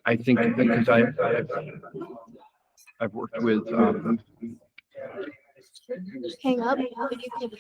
I think because I've worked with, Hang up. You can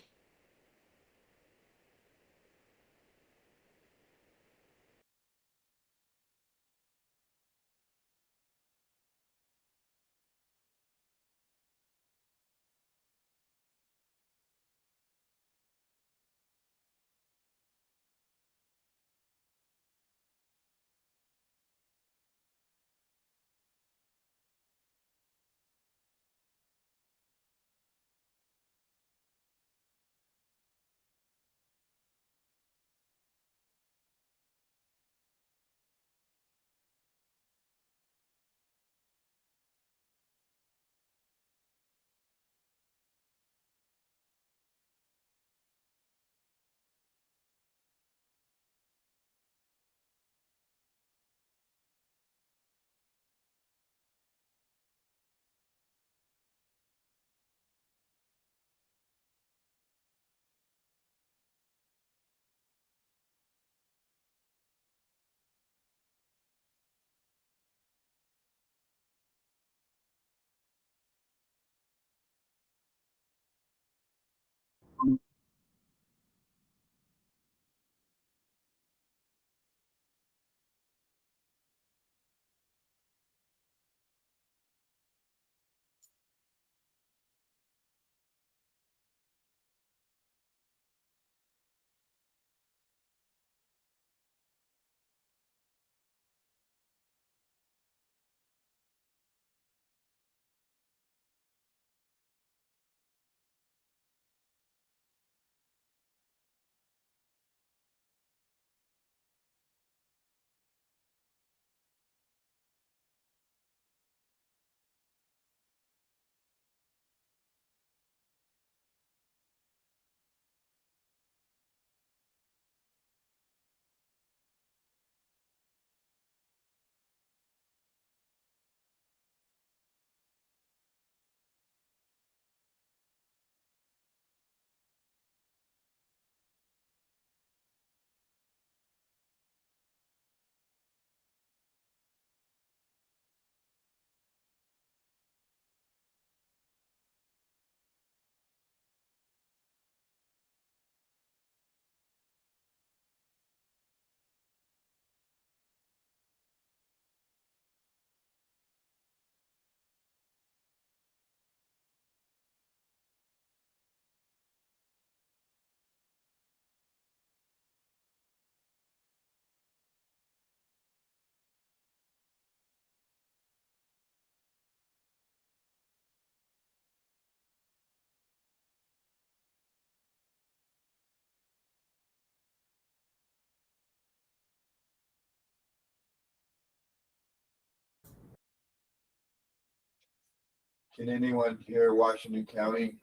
Can anyone hear Washington County?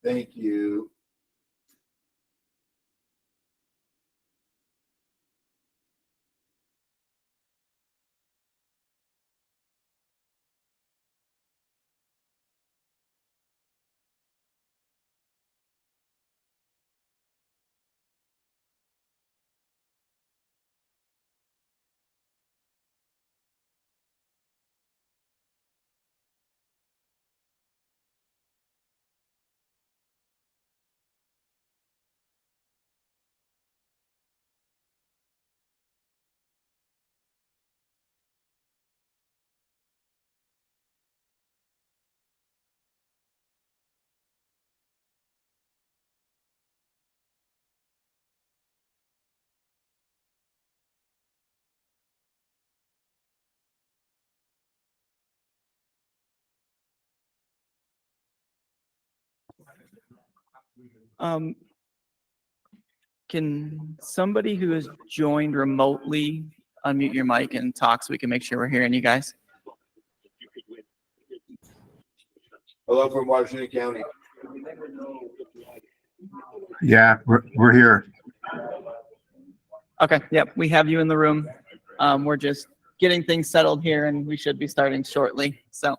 Thank you. Can somebody who has joined remotely unmute your mic and talk so we can make sure we're hearing you guys? Hello from Washington County. Yeah, we're here. Okay, yep, we have you in the room. We're just getting things settled here and we should be starting shortly, so.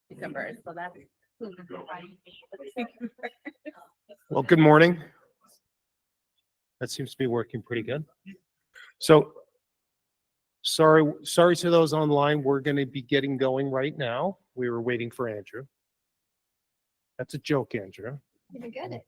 December, so that's. Well, good morning. That seems to be working pretty good. So sorry to those online. We're going to be getting going right now. We were waiting for Andrew. That's a joke, Andrew. You get it.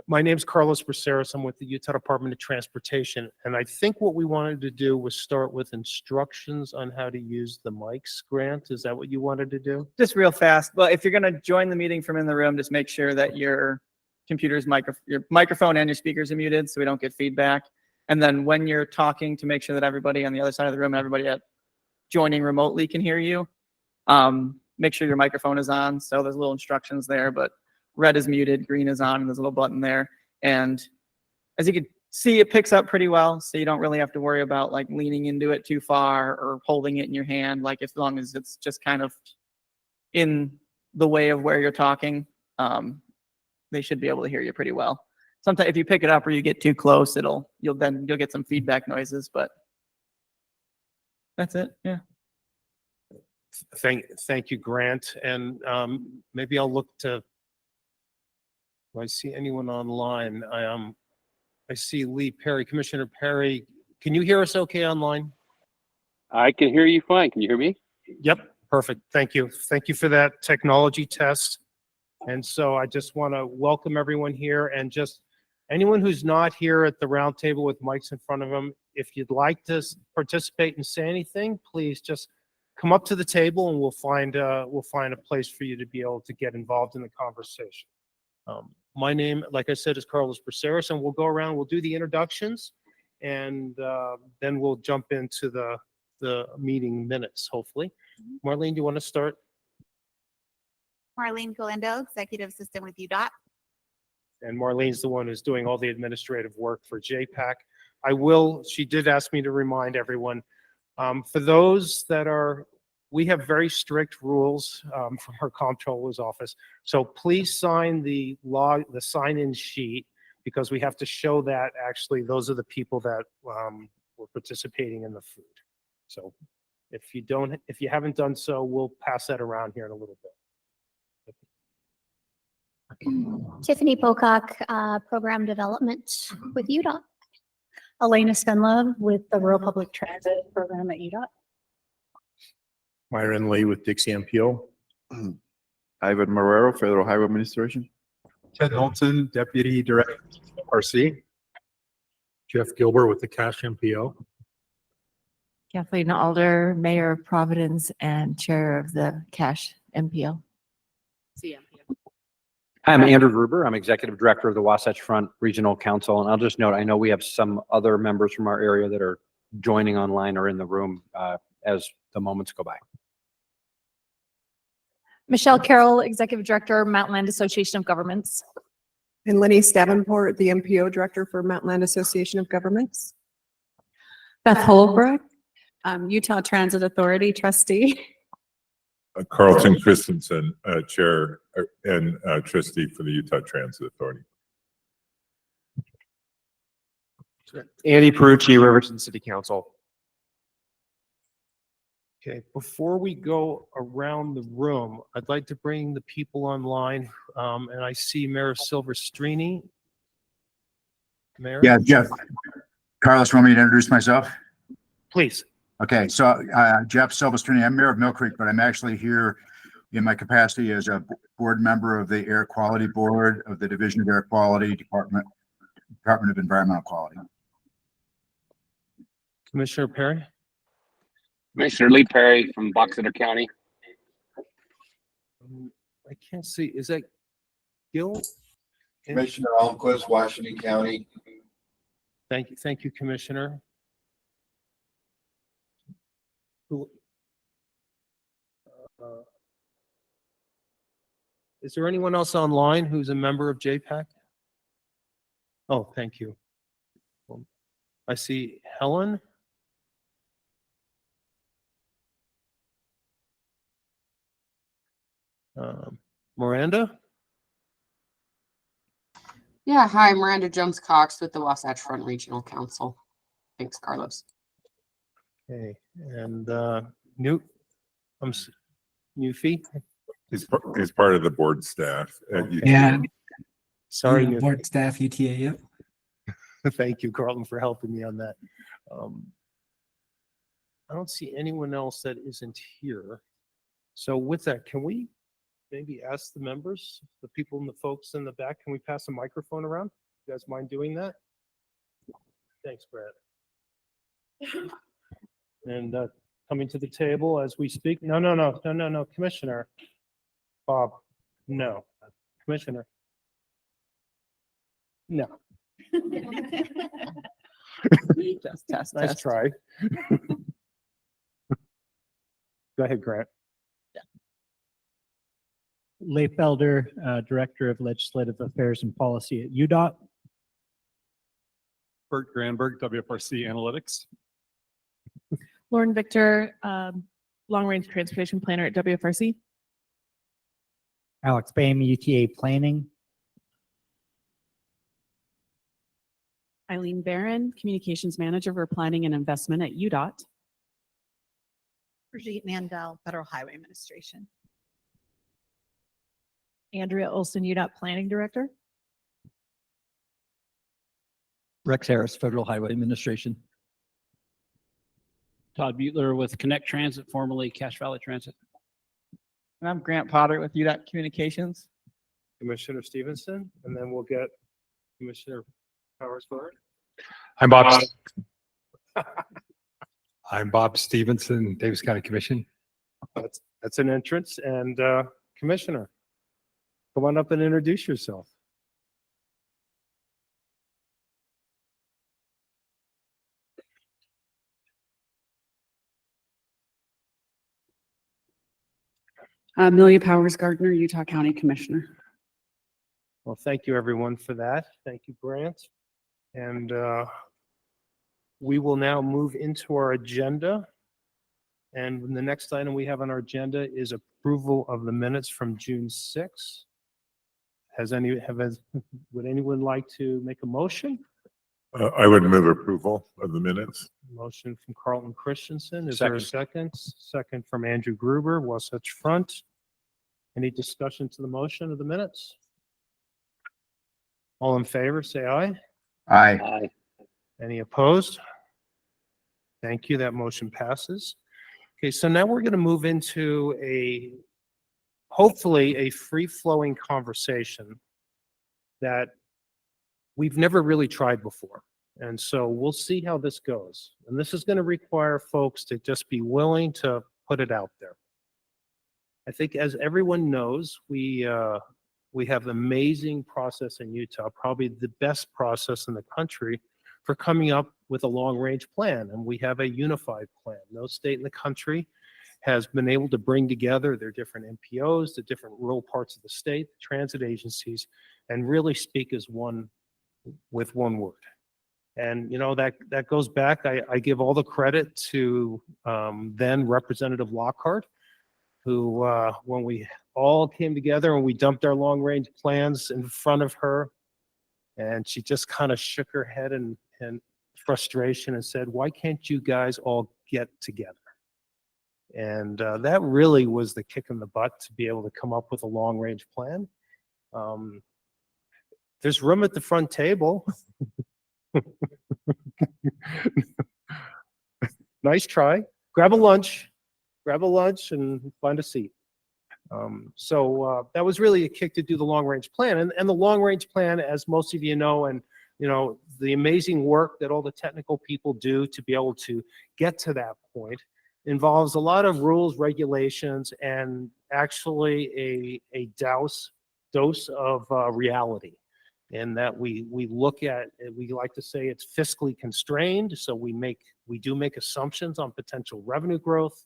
My name's Carlos Braceras. I'm with the Utah Department of Transportation. And I think what we wanted to do was start with instructions on how to use the mics. Grant, is that what you wanted to do? Just real fast. Well, if you're going to join the meeting from in the room, just make sure that your your microphone and your speakers are muted so we don't get feedback. And then when you're talking, to make sure that everybody on the other side of the room and everybody joining remotely can hear you. Make sure your microphone is on. So there's little instructions there, but red is muted, green is on, and there's a little button there. And as you can see, it picks up pretty well. So you don't really have to worry about like leaning into it too far or holding it in your hand. Like as long as it's just kind of in the way of where you're talking, they should be able to hear you pretty well. Sometimes if you pick it up or you get too close, you'll get some feedback noises, but that's it. Yeah. Thank you, Grant. And maybe I'll look to, do I see anyone online? I see Lee Perry, Commissioner Perry. Can you hear us okay online? I can hear you fine. Can you hear me? Yep, perfect. Thank you. Thank you for that technology test. And so I just want to welcome everyone here, and just anyone who's not here at the round table with mics in front of them, if you'd like to participate and say anything, please just come up to the table and we'll find a place for you to be able to get involved in the conversation. My name, like I said, is Carlos Braceras, and we'll go around, we'll do the introductions, and then we'll jump into the meeting minutes, hopefully. Marlene, do you want to start? Marlene Galindo, Executive Assistant with UDOT. And Marlene's the one who's doing all the administrative work for JPAC. She did ask me to remind everyone, for those that we have very strict rules from our comptroller's office. So please sign the sign-in sheet, because we have to show that actually those are the people that were participating in the food. So if you haven't done so, we'll pass that around here in a little bit. Tiffany Pocock, Program Development with UDOT. Elena Spenlove with the Rural Public Transit Program at UDOT. Myron Lee with Dixie MPO. Ivan Marrero, Federal Highway Administration. Ted Holton, Deputy Director, RC. Jeff Gilbert with the Cash MPO. Kathleen Alder, Mayor of Providence and Chair of the Cash MPO. Hi, I'm Andrew Gruber. I'm Executive Director of the Wasatch Front Regional Council. And I'll just note, I know we have some other members from our area that are joining online or in the room as the moments go by. Michelle Carroll, Executive Director, Mountain Land Association of Governments. And Lenny Stavenport, the MPO Director for Mountain Land Association of Governments. Beth Holbrook, Utah Transit Authority Trustee. Carlton Christensen, Chair and Trustee for the Utah Transit Authority. Andy Perucci, Riverton City Council. Okay, before we go around the room, I'd like to bring the people online, and I see Mayor Silvestrini. Mayor? Yeah, Jeff. Carlos, want me to introduce myself? Please. Okay, so Jeff Silvestrini, I'm Mayor of Mill Creek, but I'm actually here in my capacity as a board member of the Air Quality Board of the Division of Air Quality, Department of Environmental Quality. Commissioner Perry? Commissioner Lee Perry from Box Elder County. I can't see. Is that Gil? Commissioner Almquist, Washington County. Thank you, Commissioner. Is there anyone else online who's a member of JPAC? Oh, thank you. I see Helen. Miranda? Yeah, hi, Miranda Jones Cox with the Wasatch Front Regional Council. Thanks, Carlos. Okay, and Newfie? He's part of the board staff at UTA. Yeah. Sorry, Yeah, board staff, UTA, yep. Thank you, Carlton, for helping me on that. I don't see anyone else that isn't here. So with that, can we maybe ask the members, the people and the folks in the back, can we pass the microphone around? You guys mind doing that? Thanks, Brad. And coming to the table as we speak. No, Commissioner. Bob, no. Commissioner. No. Test. Nice try. Go ahead, Grant. Leif Elder, Director of Legislative Affairs and Policy at UDOT. Bert Granberg, WFRC Analytics. Lauren Victor, Long Range Transportation Planner at WFRC. Alex Bame, UTA Planning. Eileen Barron, Communications Manager for Planning and Investment at UDOT. Brigitte Mandel, Federal Highway Administration. Andrea Olson, UDOT Planning Director. Rex Harris, Federal Highway Administration. Todd Butler with Connect Transit, formerly Cache Valley Transit. And I'm Grant Potter with UDOT Communications. Commissioner Stevenson, and then we'll get Commissioner Powers forward. I'm Bob. I'm Bob Stevenson, Davis County Commission. That's an entrance. And Commissioner, come on up and introduce yourself. Amelia Powers Gardner, Utah County Commissioner. Well, thank you everyone for that. Thank you, Grant. And we will now move into our agenda. And the next item we have on our agenda is approval of the minutes from June 6th. Would anyone like to make a motion? I would move approval of the minutes. Motion from Carlton Christensen. Is there a second? Second from Andrew Gruber, Wasatch Front. Any discussion to the motion of the minutes? All in favor, say aye. Aye. Any opposed? Thank you. That motion passes. Okay, so now we're going to move into hopefully a free-flowing conversation that we've never really tried before. And so we'll see how this goes. And this is going to require folks to just be willing to put it out there. I think as everyone knows, we have an amazing process in Utah, probably the best process in the country for coming up with a long-range plan. And we have a unified plan. No state in the country has been able to bring together their different MPOs, the different rural parts of the state, the transit agencies, and really speak as one with one word. And you know, that goes back, I give all the credit to then Representative Lockhart, who when we all came together and we dumped our long range plans in front of her, and she just kind of shook her head in frustration and said, why can't you guys all get together? And that really was the kick in the butt to be able to come up with a long range plan. There's room at the front table. Nice try. Grab a lunch and find a seat. So that was really a kick to do the long range plan. And the long range plan, as most of you know, and you know, the amazing work that all the technical people do to be able to get to that point involves a lot of rules, regulations, and actually a dose of reality. In that we look at, we like to say it's fiscally constrained, so we do make assumptions on potential revenue growth,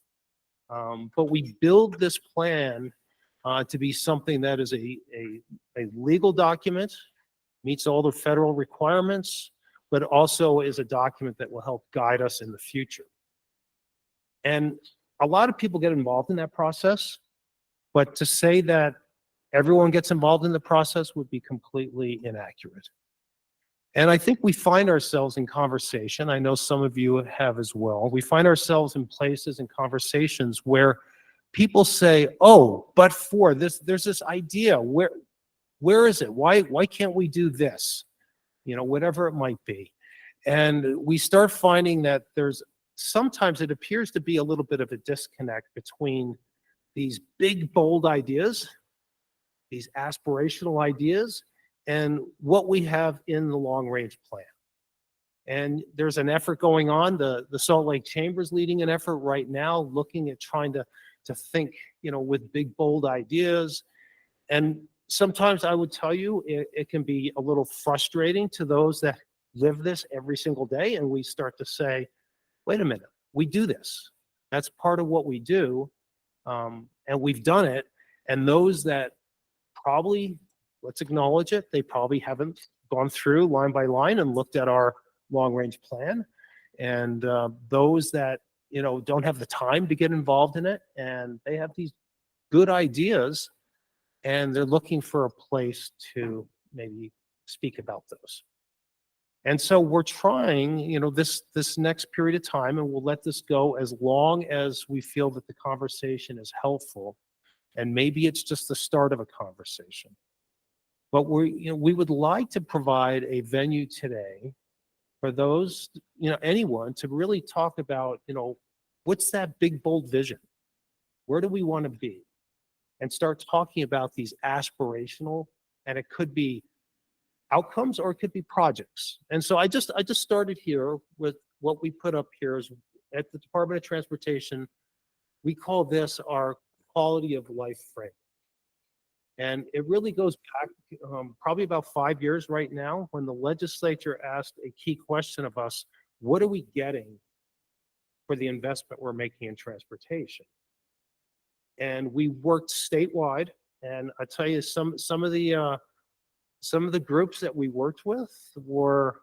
but we build this plan to be something that is a legal document, meets all the federal requirements, but also is a document that will help guide us in the future. And a lot of people get involved in that process, but to say that everyone gets involved in the process would be completely inaccurate. And I think we find ourselves in conversation, I know some of you have as well, we find ourselves in places and conversations where people say, oh, but for this, there's this idea, where is it? Why can't we do this? You know, whatever it might be. And we start finding that there's sometimes it appears to be a little bit of a disconnect between these big, bold ideas, these aspirational ideas, and what we have in the long-range plan. And there's an effort going on. The Salt Lake Chamber is leading an effort right now, looking at trying to think, with big, bold ideas. And sometimes I would tell you, it can be a little frustrating to those that live this every single day. And we start to say, wait a minute, we do this. That's part of what we do. And we've done it. And those that probably, let's acknowledge it, they probably haven't gone through line by line and looked at our long-range plan. And those that, don't have the time to get involved in it, and they have these good ideas, and they're looking for a place to maybe speak about those. And so we're trying, this next period of time, and we'll let this go as long as we feel that the conversation is helpful. And maybe it's just the start of a conversation. But we would like to provide a venue today for those, anyone to really talk about, what's that big, bold vision? Where do we want to be? And start talking about these aspirational, and it could be outcomes or it could be projects. And so I just started here with what we put up here is at the Department of Transportation, we call this our quality of life frame. And it really goes back probably about 5 years right now, when the legislature asked a key question of us: what are we getting for the investment we're making in transportation? And we worked statewide, and I tell you, some of the groups that we worked with were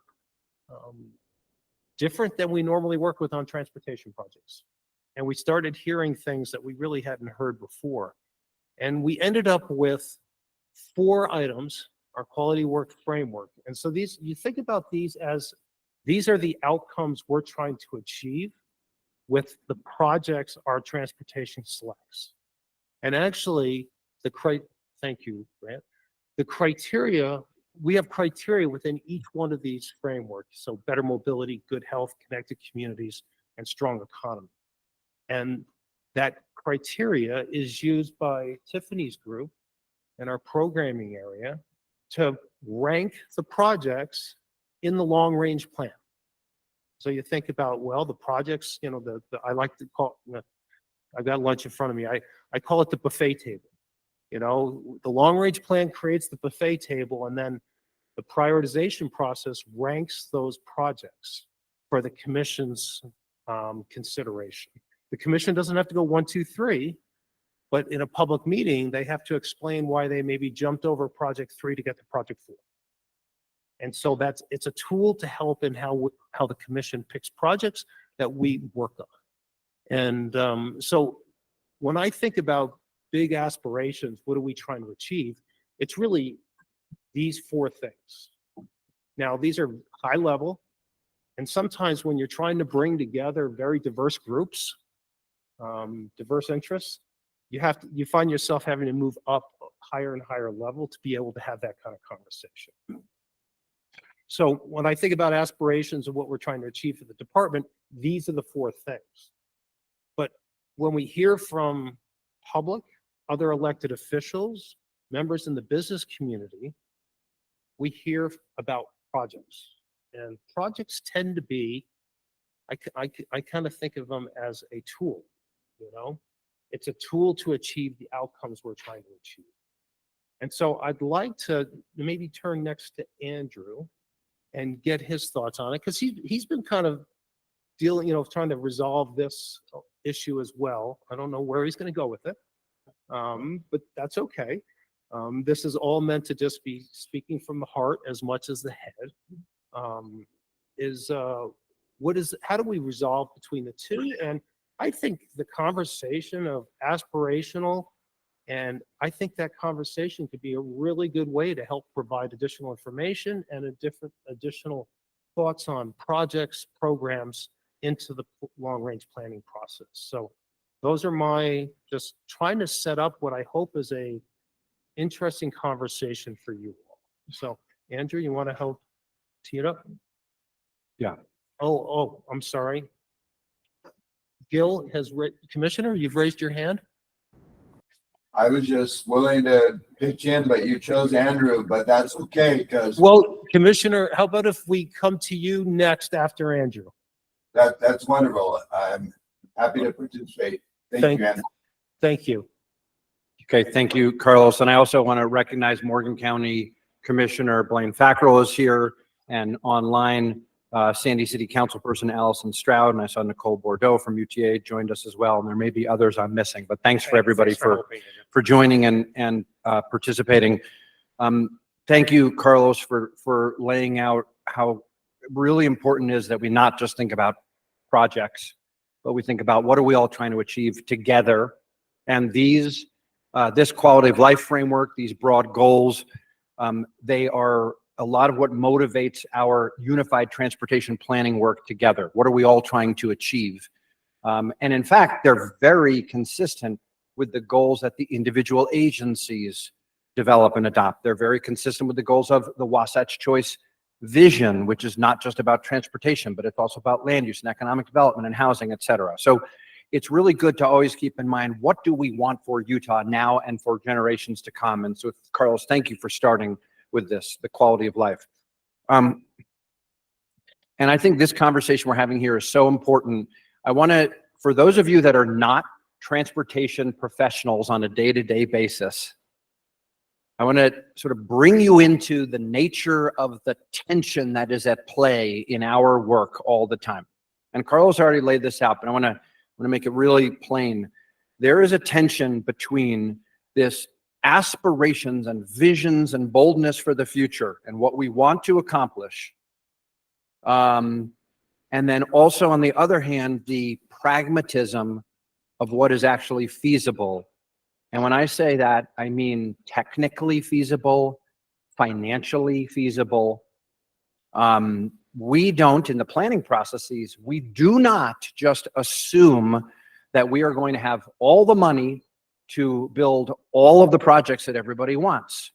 different than we normally work with on transportation projects. And we started hearing things that we really hadn't heard before. And we ended up with 4 items, our quality work framework. And so you think about these as, these are the outcomes we're trying to achieve with the projects our transportation selects. And actually, thank you, Grant. The criteria, we have criteria within each one of these frameworks. So better mobility, good health, connected communities, and strong economy. And that criteria is used by Tiffany's group in our programming area to rank the projects in the long range plan. So you think about, well, the projects, I like to call, I've got lunch in front of me. I call it the buffet table. The long range plan creates the buffet table, and then the prioritization process ranks those projects for the commission's consideration. The commission doesn't have to go 1, 2, 3, but in a public meeting, they have to explain why they maybe jumped over project 3 to get to project 4. And so it's a tool to help in how the commission picks projects that we work on. And so when I think about big aspirations, what are we trying to achieve? It's really these 4 things. Now, these are high level, and sometimes when you're trying to bring together very diverse groups, diverse interests, you find yourself having to move up higher and higher level to be able to have that kind of conversation. So when I think about aspirations and what we're trying to achieve for the department, these are the 4 things. But when we hear from public, other elected officials, members in the business community, we hear about projects. And projects tend to be, I kind of think of them as a tool, It's a tool to achieve the outcomes we're trying to achieve. And so I'd like to maybe turn next to Andrew and get his thoughts on it, because he's been kind of dealing, trying to resolve this issue as well. I don't know where he's going to go with it, but that's okay. This is all meant to just be speaking from the heart as much as the head. How do we resolve between the two? And I think the conversation of aspirational, and I think that conversation could be a really good way to help provide additional information and additional thoughts on projects, programs into the long-range planning process. So those are my, just trying to set up what I hope is a interesting conversation for you all. So Andrew, you want to help tee it up? Yeah. Oh, I'm sorry. Gil has, Commissioner, you've raised your hand? I was just willing to pitch in, but you chose Andrew, but that's okay, because Well, Commissioner, how about if we come to you next after Andrew? that's wonderful. I'm happy to participate. Thank you, Andrew. Thank you. Okay, thank you, Carlos. And I also want to recognize Morgan County Commissioner Blaine Fackrell is here, and online, Sandy City Councilperson Allison Stroud, and I saw Nicole Bordeaux from UTA joined us as well. And there may be others I'm missing, but thanks for everybody for joining and participating. Thank you, Carlos, for laying out how really important it is that we not just think about projects, but we think about what are we all trying to achieve together. And these, this quality of life framework, these broad goals, they are a lot of what motivates our unified transportation planning work together. What are we all trying to achieve? And in fact, they're very consistent with the goals that the individual agencies develop and adopt. They're very consistent with the goals of the Wasatch Choice vision, which is not just about transportation, but it's also about land use and economic development and housing, et cetera. So it's really good to always keep in mind, what do we want for Utah now and for generations to come? And so, Carlos, thank you for starting with this, the quality of life. And I think this conversation we're having here is so important. I want to, for those of you that are not transportation professionals on a day-to-day basis, I want to sort of bring you into the nature of the tension that is at play in our work all the time. And Carlos already laid this out, but I want to make it really plain. There is a tension between this aspirations and visions and boldness for the future and what we want to accomplish. And then also, on the other hand, the pragmatism of what is actually feasible. And when I say that, I mean technically feasible, financially feasible. We don't, in the planning processes, we do not just assume that we are going to have all the money to build all of the projects that everybody wants.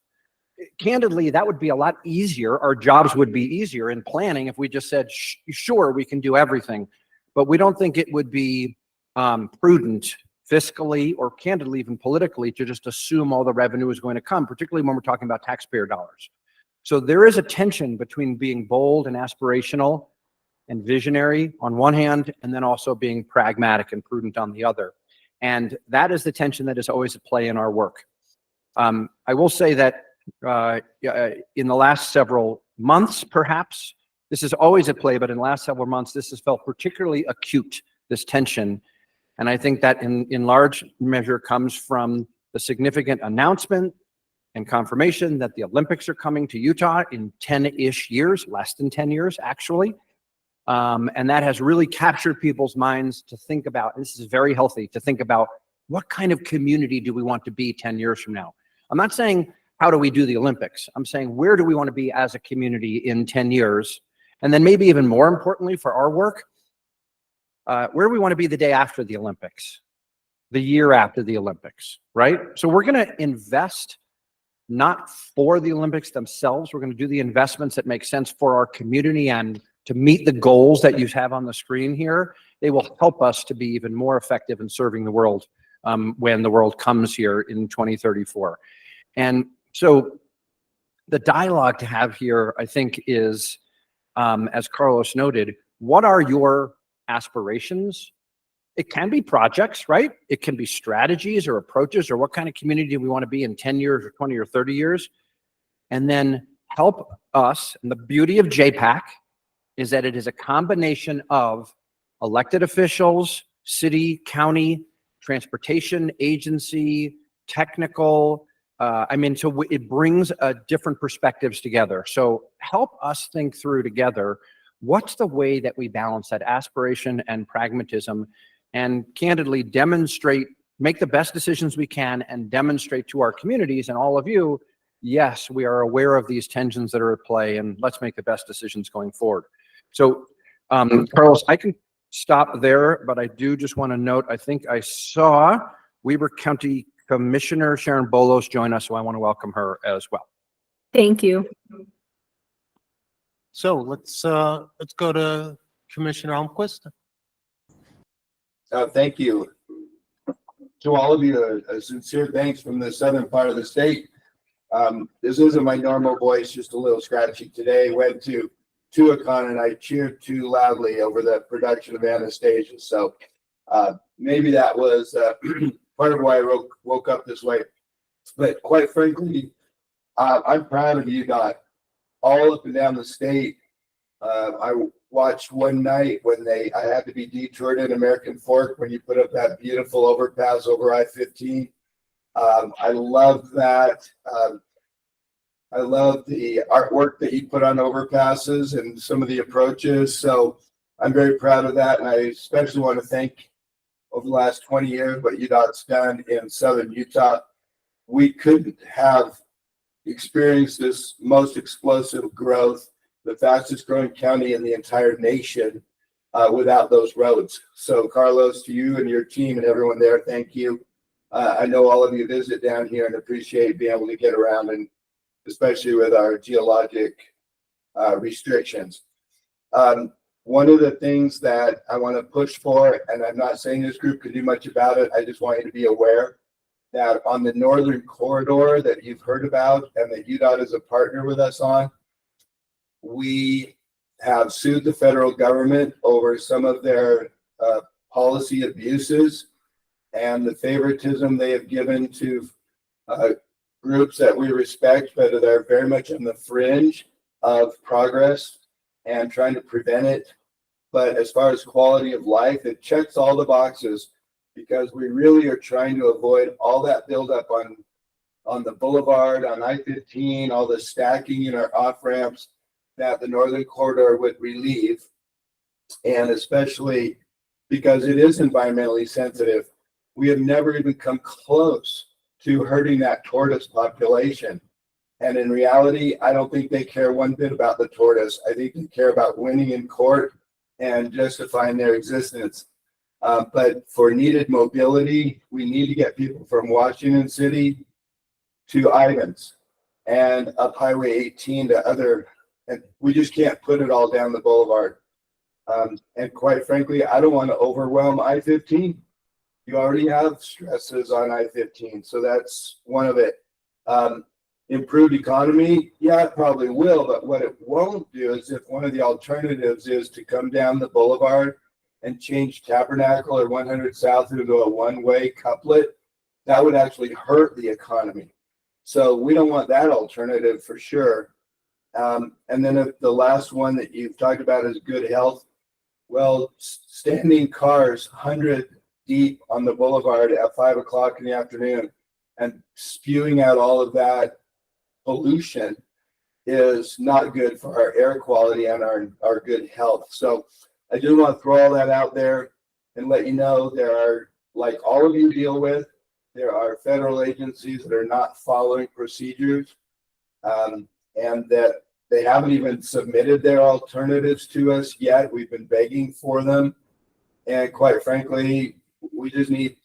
Candidly, that would be a lot easier. Our jobs would be easier in planning if we just said, sure, we can do everything. But we don't think it would be prudent fiscally or candidly even politically to just assume all the revenue is going to come, particularly when we're talking about taxpayer dollars. So there is a tension between being bold and aspirational and visionary on one hand, and then also being pragmatic and prudent on the other. And that is the tension that is always at play in our work. I will say that in the last several months, perhaps, this is always at play, but in the last several months, this has felt particularly acute, this tension. And I think that in large measure comes from the significant announcement and confirmation that the Olympics are coming to Utah in 10-ish years, less than 10 years, actually. And that has really captured people's minds to think about, and this is very healthy, to think about what kind of community do we want to be 10 years from now? I'm not saying, how do we do the Olympics? I'm saying, where do we want to be as a community in 10 years? And then maybe even more importantly for our work, where do we want to be the day after the Olympics, the year after the Olympics, right? So we're going to invest not for the Olympics themselves. We're going to do the investments that make sense for our community and to meet the goals that you have on the screen here. They will help us to be even more effective in serving the world when the world comes here in 2034. And so the dialogue to have here, I think, is, as Carlos noted, what are your aspirations? It can be projects, right? It can be strategies or approaches, or what kind of community do we want to be in 10 years or 20 or 30 years? And then help us. And the beauty of JPAC is that it is a combination of elected officials, city, county, transportation agency, technical. So it brings different perspectives together. So help us think through together, what's the way that we balance that aspiration and pragmatism, and candidly demonstrate, make the best decisions we can and demonstrate to our communities and all of you, yes, we are aware of these tensions that are at play, and let's make the best decisions going forward. So, Carlos, I can stop there, but I do just want to note, I think I saw Weber County Commissioner Sharon Bolos join us, so I want to welcome her as well. Thank you. So let's go to Commissioner Almquist. Thank you. To all of you, a sincere thanks from the southern part of the state. This isn't my normal voice, just a little scratchy today. Went to Tuacahn and I cheered too loudly over the production of Anastasia. So maybe that was part of why I woke up this way. But quite frankly, I'm proud of UDOT all up and down the state. I watched one night when I had to be detoured in American Fork when you put up that beautiful overpass over I-15. I love that. I love the artwork that you put on overpasses and some of the approaches. So I'm very proud of that. And I especially want to thank over the last 20 years what UDOT's done in southern Utah. We couldn't have experienced this most explosive growth, the fastest growing county in the entire nation, without those roads. So Carlos, to you and your team and everyone there, thank you. I know all of you visit down here and appreciate being able to get around, and especially with our geologic restrictions. One of the things that I want to push for, and I'm not saying this group can do much about it, I just want you to be aware that on the northern corridor that you've heard about and that UDOT is a partner with us on, we have sued the federal government over some of their policy abuses and the favoritism they have given to groups that we respect, but that are very much on the fringe of progress and trying to prevent it. But as far as quality of life, it checks all the boxes because we really are trying to avoid all that buildup on the boulevard, on I-15, all the stacking in our off ramps that the northern corridor would relieve. And especially because it is environmentally sensitive, we have never even come close to hurting that tortoise population. And in reality, I don't think they care one bit about the tortoise. I think they care about winning in court and justifying their existence. But for needed mobility, we need to get people from Washington City to Ivins and up Highway 18 to other, and we just can't put it all down the boulevard. And quite frankly, I don't want to overwhelm I-15. You already have stresses on I-15, so that's one of it. Improved economy, yeah, it probably will, but what it won't do is if one of the alternatives is to come down the boulevard and change Tabernacle or 100 South into a one-way couplet, that would actually hurt the economy. So we don't want that alternative for sure. And then if the last one that you've talked about is good health, well, standing cars 100 deep on the boulevard at 5 o'clock in the afternoon and spewing out all of that pollution is not good for our air quality and our good health. So I just want to throw all that out there and let you know there are, like all of you deal with, there are federal agencies that are not following procedures, and that they haven't even submitted their alternatives to us yet. We've been begging for them. And quite frankly, we just need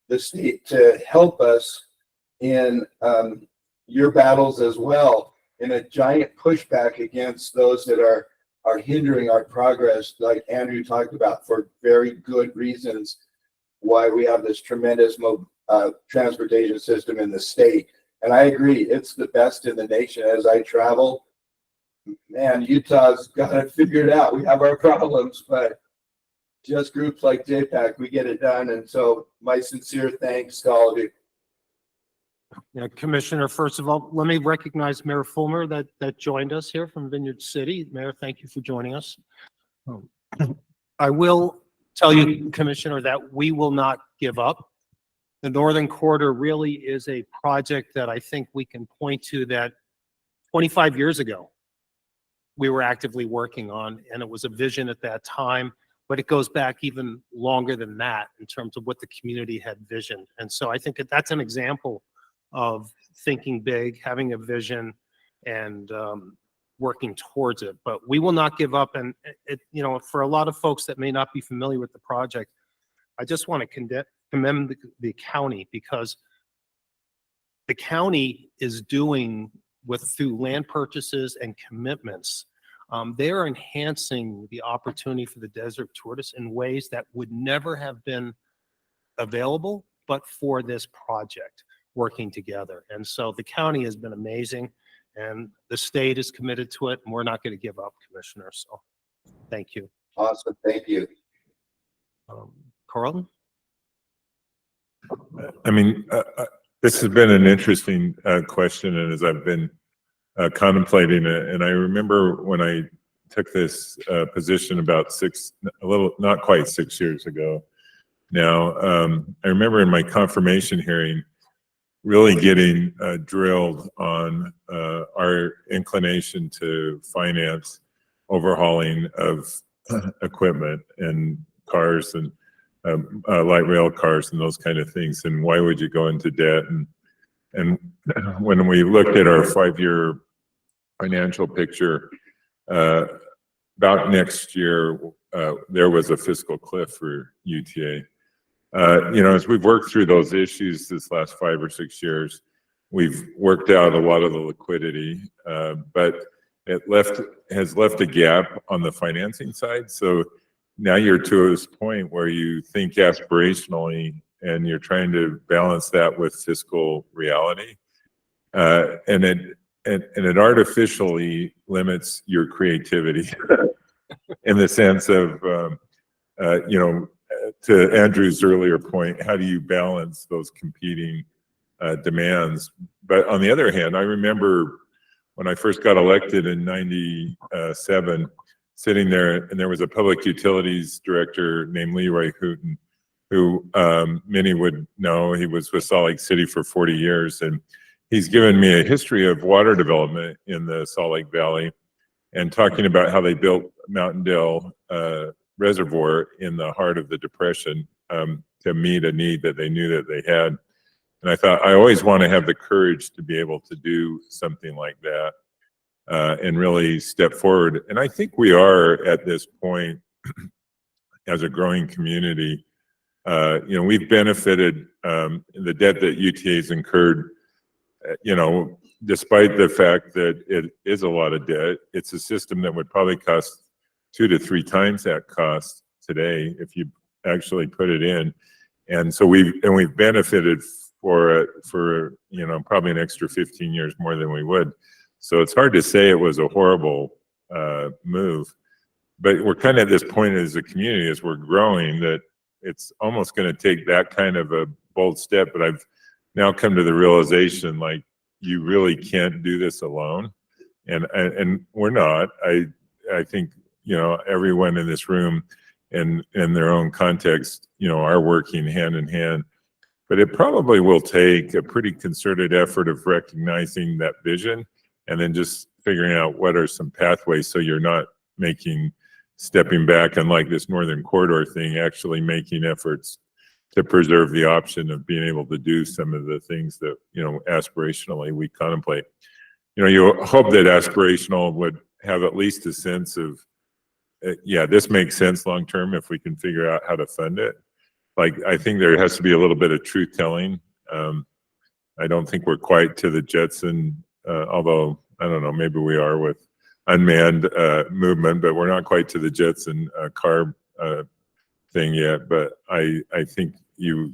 the state to help us in your battles as well, in a giant pushback against those that are hindering our progress, like Andrew talked about, for very good reasons, why we have this tremendous transportation system in the state. And I agree, it's the best in the nation. As I travel, man, Utah's got it figured out. We have our problems, but just groups like JPAC, we get it done. And so my sincere thanks to all of you. Yeah, Commissioner, first of all, let me recognize Mayor Fulmer that joined us here from Vineyard City. Mayor, thank you for joining us. I will tell you, Commissioner, that we will not give up. The Northern Corridor really is a project that I think we can point to that 25 years ago we were actively working on, and it was a vision at that time, but it goes back even longer than that in terms of what the community had visioned. And so I think that's an example of thinking big, having a vision, and working towards it. But we will not give up. And for a lot of folks that may not be familiar with the project, I just want to commend the county, because the county is doing through land purchases and commitments, They are enhancing the opportunity for the desert tortoise in ways that would never have been available, but for this project working together. And so the county has been amazing and the state is committed to it, and we're not going to give up, Commissioner. So thank you. Awesome, thank you. Carlton? I mean, this has been an interesting question, and as I've been contemplating it, and I remember when I took this position about not quite 6 years ago now, I remember in my confirmation hearing really getting drilled on our inclination to finance overhauling of equipment and cars and light rail cars and those kind of things. And why would you go into debt? And when we looked at our 5-year financial picture, about next year, there was a fiscal cliff for UTA. As we've worked through those issues this last 5 or 6 years, we've worked out a lot of the liquidity, but it has left a gap on the financing side. So now you're to this point where you think aspirationally and you're trying to balance that with fiscal reality. And it artificially limits your creativity in the sense of, to Andrew's earlier point, how do you balance those competing demands? But on the other hand, I remember when I first got elected in 97, sitting there, and there was a public utilities director named Leroy Hooten, who many would know. He was with Salt Lake City for 40 years, and he's given me a history of water development in the Salt Lake Valley and talking about how they built Mountain Dale Reservoir in the heart of the Depression to meet a need that they knew that they had. And I thought, I always want to have the courage to be able to do something like that and really step forward. And I think we are at this point as a growing community. We've benefited the debt that UTA has incurred, despite the fact that it is a lot of debt. It's a system that would probably cost 2 to 3 times that cost today if you actually put it in. And so we've benefited for it for probably an extra 15 years more than we would. So it's hard to say it was a horrible move, but we're kind of at this point as a community, as we're growing, that it's almost going to take that kind of a bold step. But I've now come to the realization, like, you really can't do this alone, and we're not. I think everyone in this room and in their own context, are working hand in hand. But it probably will take a pretty concerted effort of recognizing that vision and then just figuring out what are some pathways so you're not stepping back and, like this Northern Corridor thing, actually making efforts to preserve the option of being able to do some of the things that, aspirationally we contemplate. You hope that aspirational would have at least a sense of, this makes sense long-term if we can figure out how to fund it. Like, I think there has to be a little bit of truth telling. I don't think we're quite to the Jetson, although I don't know, maybe we are with unmanned movement, but we're not quite to the Jetson car thing yet. But I think you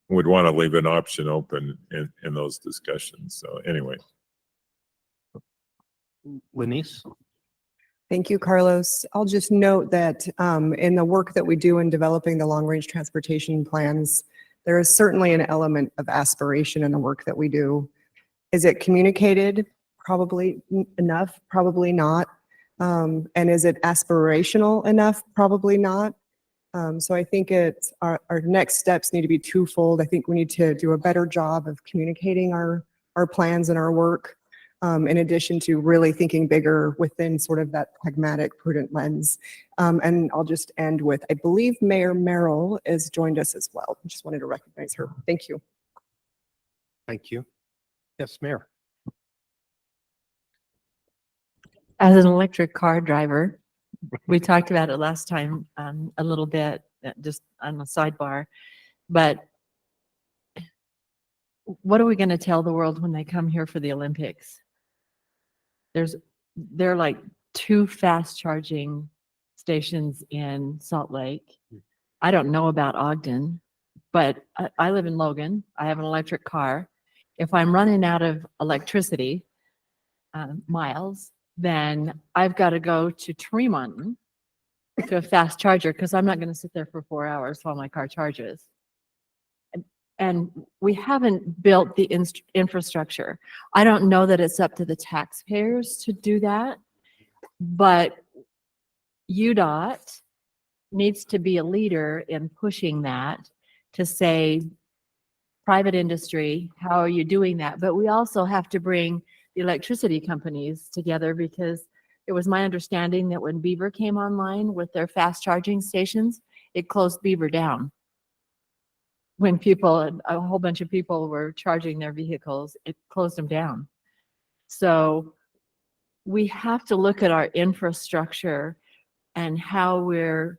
would want to leave an option open in those discussions. So anyway. Lenise? Thank you, Carlos. I'll just note that in the work that we do in developing the long-range transportation plans, there is certainly an element of aspiration in the work that we do. Is it communicated? Probably enough, probably not. And is it aspirational enough? Probably not. So I think our next steps need to be twofold. I think we need to do a better job of communicating our plans and our work, in addition to really thinking bigger within sort of that pragmatic, prudent lens. And I'll just end with, I believe Mayor Merrill has joined us as well. I just wanted to recognize her. Thank you. Thank you. Yes, Mayor. As an electric car driver, we talked about it last time a little bit, just on the sidebar, but what are we going to tell the world when they come here for the Olympics? They're like 2 fast charging stations in Salt Lake. I don't know about Ogden, but I live in Logan. I have an electric car. If I'm running out of electricity miles, then I've got to go to Tremont to a fast charger because I'm not going to sit there for 4 hours while my car charges. And we haven't built the infrastructure. I don't know that it's up to the taxpayers to do that, but UDOT needs to be a leader in pushing that to say, private industry, how are you doing that? But we also have to bring the electricity companies together, because it was my understanding that when Beaver came online with their fast charging stations, it closed Beaver down. When a whole bunch of people were charging their vehicles, it closed them down. So we have to look at our infrastructure and how we're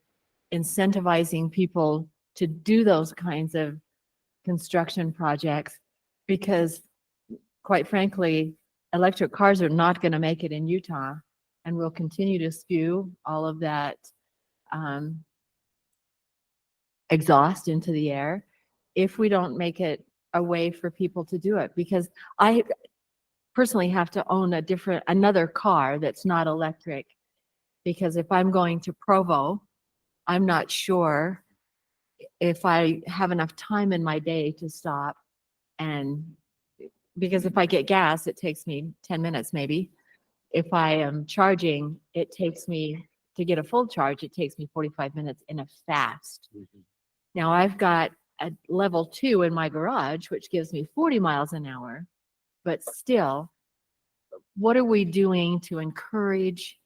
incentivizing people to do those kinds of construction projects, because quite frankly, electric cars are not going to make it in Utah, and we'll continue to spew all of that exhaust into the air if we don't make it a way for people to do it. Because I personally have to own another car that's not electric, because if I'm going to Provo, I'm not sure if I have enough time in my day to stop. And because if I get gas, it takes me 10 minutes maybe. If I am charging, it takes me, to get a full charge, it takes me 45 minutes in a fast. Now I've got a level 2 in my garage, which gives me 40 miles an hour, but still, what are we doing to encourage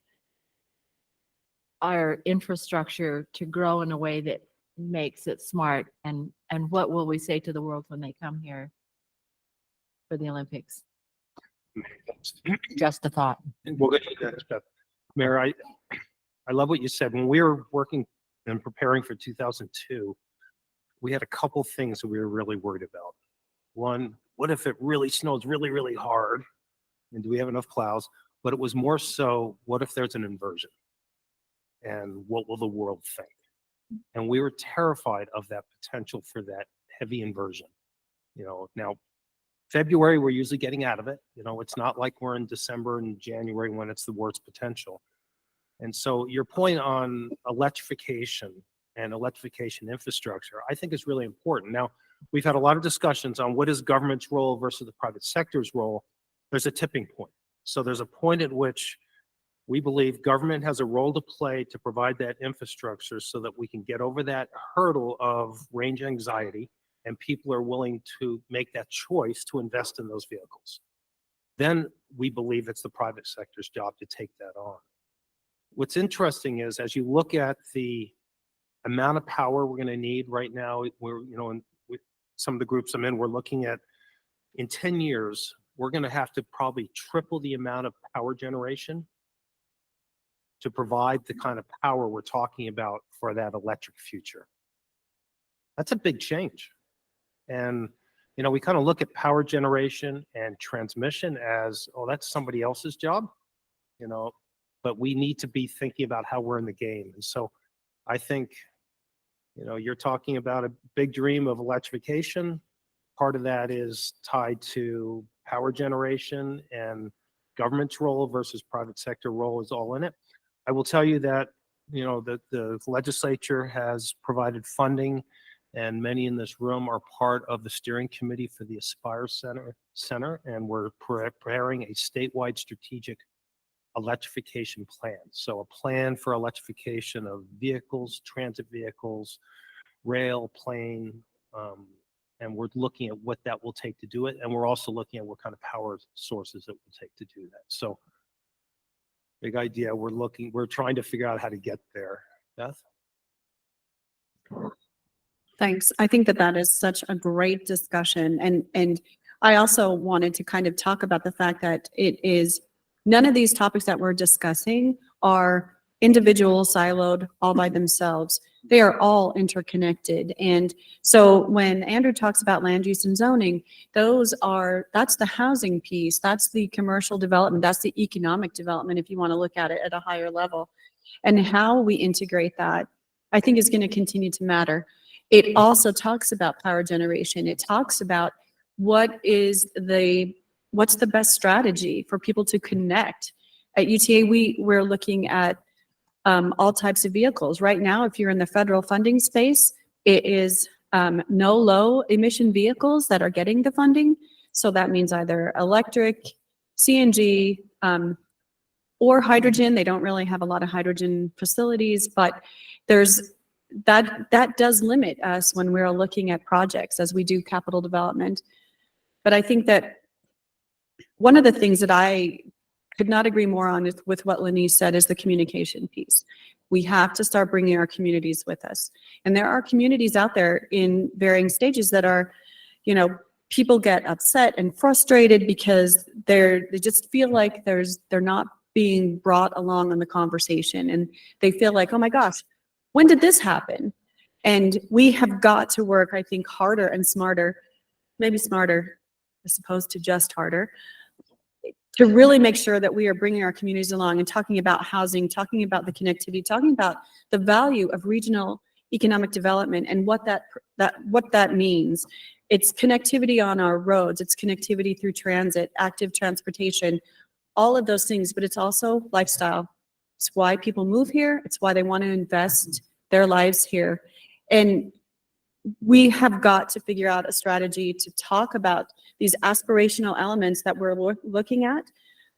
our infrastructure to grow in a way that makes it smart? And what will we say to the world when they come here for the Olympics? Just a thought. We'll get to that, Beth. Mayor, I love what you said. When we were working and preparing for 2002, we had a couple things that we were really worried about. One, what if it really snows really, really hard? And do we have enough plows? But it was more so, what if there's an inversion? And what will the world think? And we were terrified of that potential for that heavy inversion. Now, February, we're usually getting out of it. It's not like we're in December and January when it's the worst potential. And so your point on electrification and electrification infrastructure, I think is really important. Now, we've had a lot of discussions on what is government's role versus the private sector's role. There's a tipping point. So there's a point at which we believe government has a role to play to provide that infrastructure so that we can get over that hurdle of range anxiety and people are willing to make that choice to invest in those vehicles. Then we believe it's the private sector's job to take that on. What's interesting is, as you look at the amount of power we're going to need right now, with some of the groups I'm in, we're looking at, in 10 years, we're going to have to probably triple the amount of power generation to provide the kind of power we're talking about for that electric future. That's a big change. And, we kind of look at power generation and transmission as, oh, that's somebody else's job, but we need to be thinking about how we're in the game. And so I think, you're talking about a big dream of electrification. Part of that is tied to power generation, and government's role versus private sector role is all in it. I will tell you that, the legislature has provided funding, and many in this room are part of the steering committee for the Aspire Center, and we're preparing a statewide strategic electrification plan. So a plan for electrification of vehicles, transit vehicles, rail, plane, and we're looking at what that will take to do it. And we're also looking at what kind of power sources it will take to do that. So big idea. We're trying to figure out how to get there. Beth? Thanks. I think that is such a great discussion. And I also wanted to kind of talk about the fact that none of these topics that we're discussing are individual, siloed, all by themselves. They are all interconnected. And so when Andrew talks about land use and zoning, that's the housing piece, that's the commercial development, that's the economic development, if you want to look at it at a higher level. And how we integrate that, I think, is going to continue to matter. It also talks about power generation. It talks about what's the best strategy for people to connect. At UTA, we're looking at all types of vehicles. Right now, if you're in the federal funding space, it is no low emission vehicles that are getting the funding. So that means either electric, CNG, or hydrogen. They don't really have a lot of hydrogen facilities, but that does limit us when we're looking at projects as we do capital development. But I think that one of the things that I could not agree more on with what Lenise said is the communication piece. We have to start bringing our communities with us. And there are communities out there in varying stages that are, people get upset and frustrated because they just feel like they're not being brought along in the conversation. And they feel like, oh my gosh, when did this happen? And we have got to work, I think, harder and smarter, maybe smarter as opposed to just harder, to really make sure that we are bringing our communities along and talking about housing, talking about the connectivity, talking about the value of regional economic development and what that means. It's connectivity on our roads, it's connectivity through transit, active transportation, all of those things, but it's also lifestyle. It's why people move here. It's why they want to invest their lives here. And we have got to figure out a strategy to talk about these aspirational elements that we're looking at,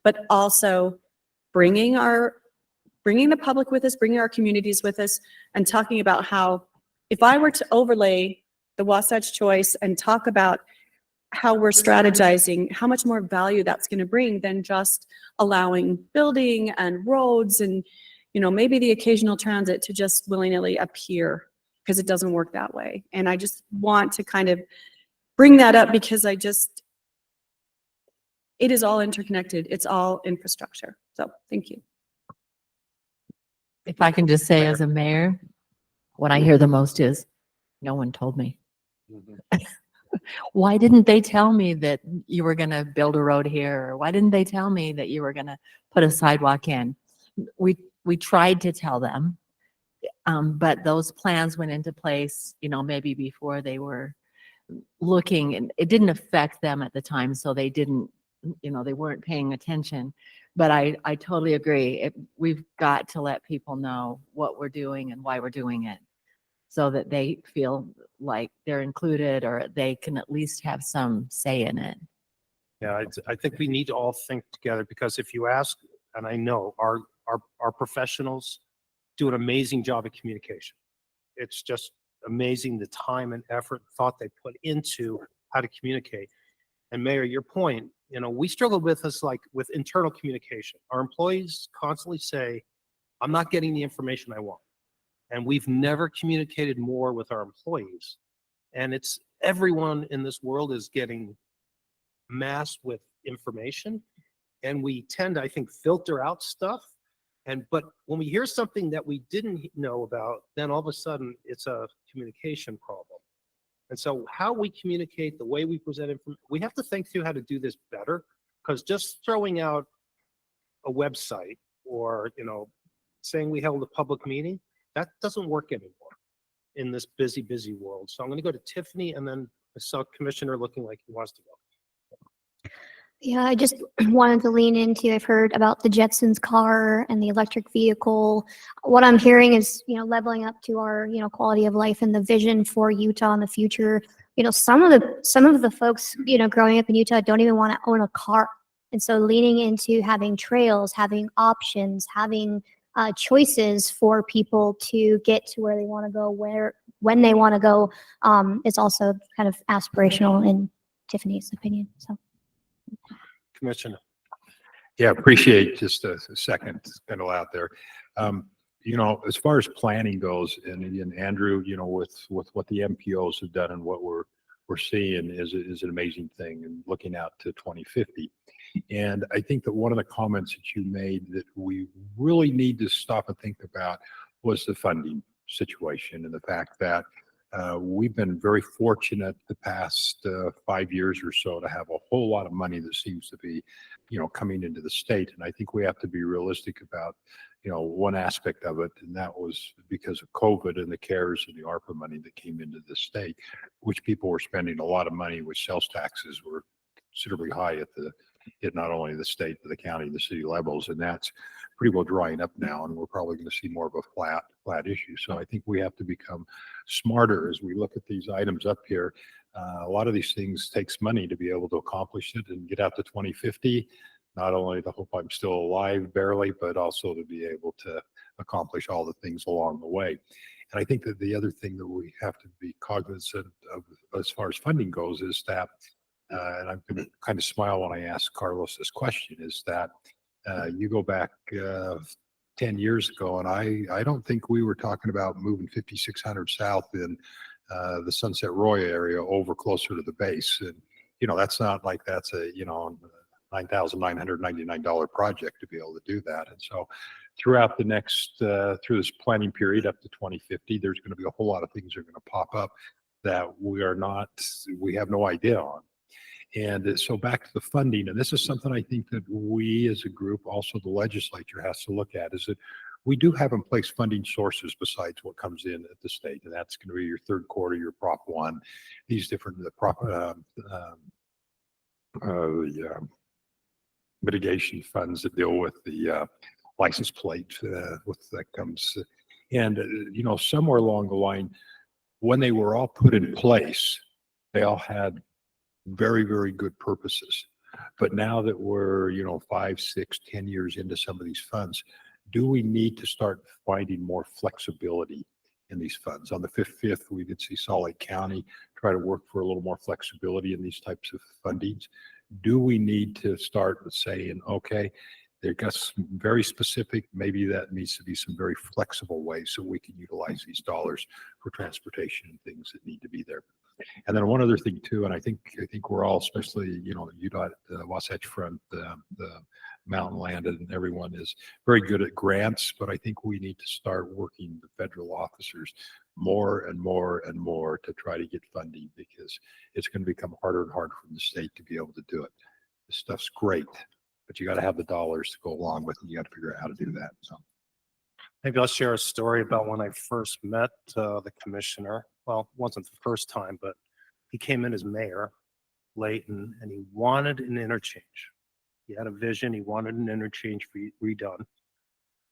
but also bringing the public with us, bringing our communities with us, and talking about how, if I were to overlay the Wasatch Choice and talk about how we're strategizing, how much more value that's going to bring than just allowing building and roads and, maybe the occasional transit to just willy-nilly appear, because it doesn't work that way. And I just want to kind of bring that up because it is all interconnected. It's all infrastructure. So thank you. If I can just say, as a mayor, what I hear the most is, no one told me. Why didn't they tell me that you were going to build a road here? Or why didn't they tell me that you were going to put a sidewalk in? We tried to tell them, but those plans went into place, maybe before they were looking, and it didn't affect them at the time. So they didn't, they weren't paying attention. But I totally agree. We've got to let people know what we're doing and why we're doing it, so that they feel like they're included, or they can at least have some say in it. Yeah, I think we need to all think together, because if you ask, and I know our professionals do an amazing job of communication. It's just amazing the time and effort, thought they put into how to communicate. And Mayor, your point, we struggle with this, like with internal communication. Our employees constantly say, I'm not getting the information I want. And we've never communicated more with our employees. And everyone in this world is getting massed with information. And we tend to, I think, filter out stuff. But when we hear something that we didn't know about, then all of a sudden it's a communication problem. And so how we communicate, the way we present information, we have to think through how to do this better, because just throwing out a website or, saying we held a public meeting, that doesn't work anymore in this busy, busy world. So I'm going to go to Tiffany, and then I saw Commissioner looking like he wants to go. Yeah, I just wanted to lean into, I've heard about the Jetsons car and the electric vehicle. What I'm hearing is, leveling up to our, quality of life and the vision for Utah in the future. Some of the folks, growing up in Utah don't even want to own a car. And so leaning into having trails, having options, having choices for people to get to where they want to go, when they want to go, is also kind of aspirational in Tiffany's opinion. So. Commissioner. Yeah, appreciate just a second spindle out there. As far as planning goes, and Andrew, with what the MPOs have done and what we're we're seeing is an amazing thing, and looking out to 2050. And I think that one of the comments that you made that we really need to stop and think about was the funding situation, and the fact that we've been very fortunate the past 5 years or so to have a whole lot of money that seems to be, coming into the state. And I think we have to be realistic about, one aspect of it, and that was because of COVID and the CARES and the ARPA money that came into the state, which people were spending a lot of money, which sales taxes were considerably high at not only the state, but the county, the city levels. And that's pretty well drying up now. And we're probably going to see more of a flat issue. So I think we have to become smarter as we look at these items up here. A lot of these things takes money to be able to accomplish it and get out to 2050. Not only to hope I'm still alive barely, but also to be able to accomplish all the things along the way. And I think that the other thing that we have to be cognizant of as far as funding goes is that, and I'm going to kind of smile when I ask Carlos this question, is that you go back 10 years ago, and I don't think we were talking about moving 5600 south in the Sunset Roy area over closer to the base. And, that's not like that's a, $9,999 project to be able to do that. And so throughout the next, through this planning period up to 2050, there's going to be a whole lot of things that are going to pop up that we have no idea on. And so back to the funding, and this is something I think that we as a group, also the legislature, has to look at, is that we do have in place funding sources besides what comes in at the state. And that's going to be your third quarter, your Prop 1, these different mitigation funds that deal with the license plate with that comes. And, somewhere along the line, when they were all put in place, they all had very, very good purposes. But now that we're, 5, 6, 10 years into some of these funds, do we need to start finding more flexibility in these funds? On the 5th, we did see Salt Lake County try to work for a little more flexibility in these types of fundings. Do we need to start saying, okay, they've got some very specific, maybe that needs to be some very flexible ways so we can utilize these dollars for transportation and things that need to be there. And then one other thing too, and I think we're all, especially, UDOT, Wasatch Front, the Mountain Land, and everyone is very good at grants, but I think we need to start working the federal officers more and more and more to try to get funding, because it's going to become harder and harder from the state to be able to do it. This stuff's great, but you got to have the dollars to go along with it. You got to figure out how to do that. So Maybe I'll share a story about when I first met the commissioner. Well, it wasn't the first time, but he came in as mayor, Layton, and he wanted an interchange. He had a vision. He wanted an interchange redone.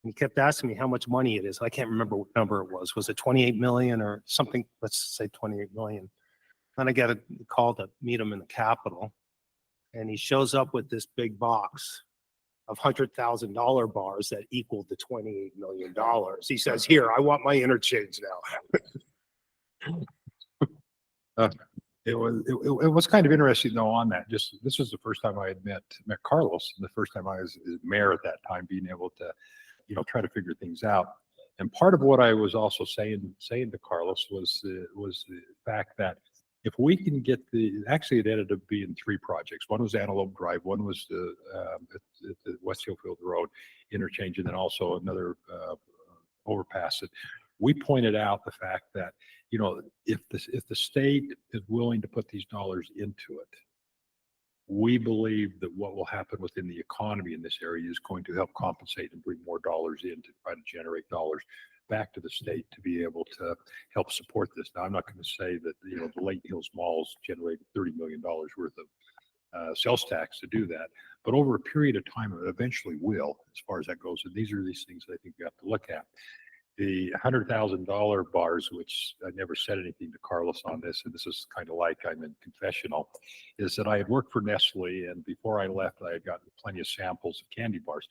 He kept asking me how much money it is. I can't remember what number it was. Was it 28 million or something? Let's say 28 million. Then I got a call to meet him in the Capitol, and he shows up with this big box of $100,000 bars that equaled the $28 million. He says, "Here, I want my interchange now." It was kind of interesting though on that. This was the first time I had met Carlos, and the first time I was mayor at that time, being able to, try to figure things out. And part of what I was also saying to Carlos was the fact that if we can get actually it ended up being 3 projects. One was Antelope Drive, one was the Westfield Road interchange, and then also another overpass. That we pointed out the fact that, if the state is willing to put these dollars into it, we believe that what will happen within the economy in this area is going to help compensate and bring more dollars in to try to generate dollars back to the state to be able to help support this. Now, I'm not going to say that, the Lake Hills Malls generated $30 million worth of sales tax to do that, but over a period of time, it eventually will, as far as that goes. And these are these things that I think we have to look at. The $100,000 bars, which I never said anything to Carlos on this, and this is kind of like I'm in confessional, is that I had worked for Nestle, and before I left, I had gotten plenty of samples of candy bars.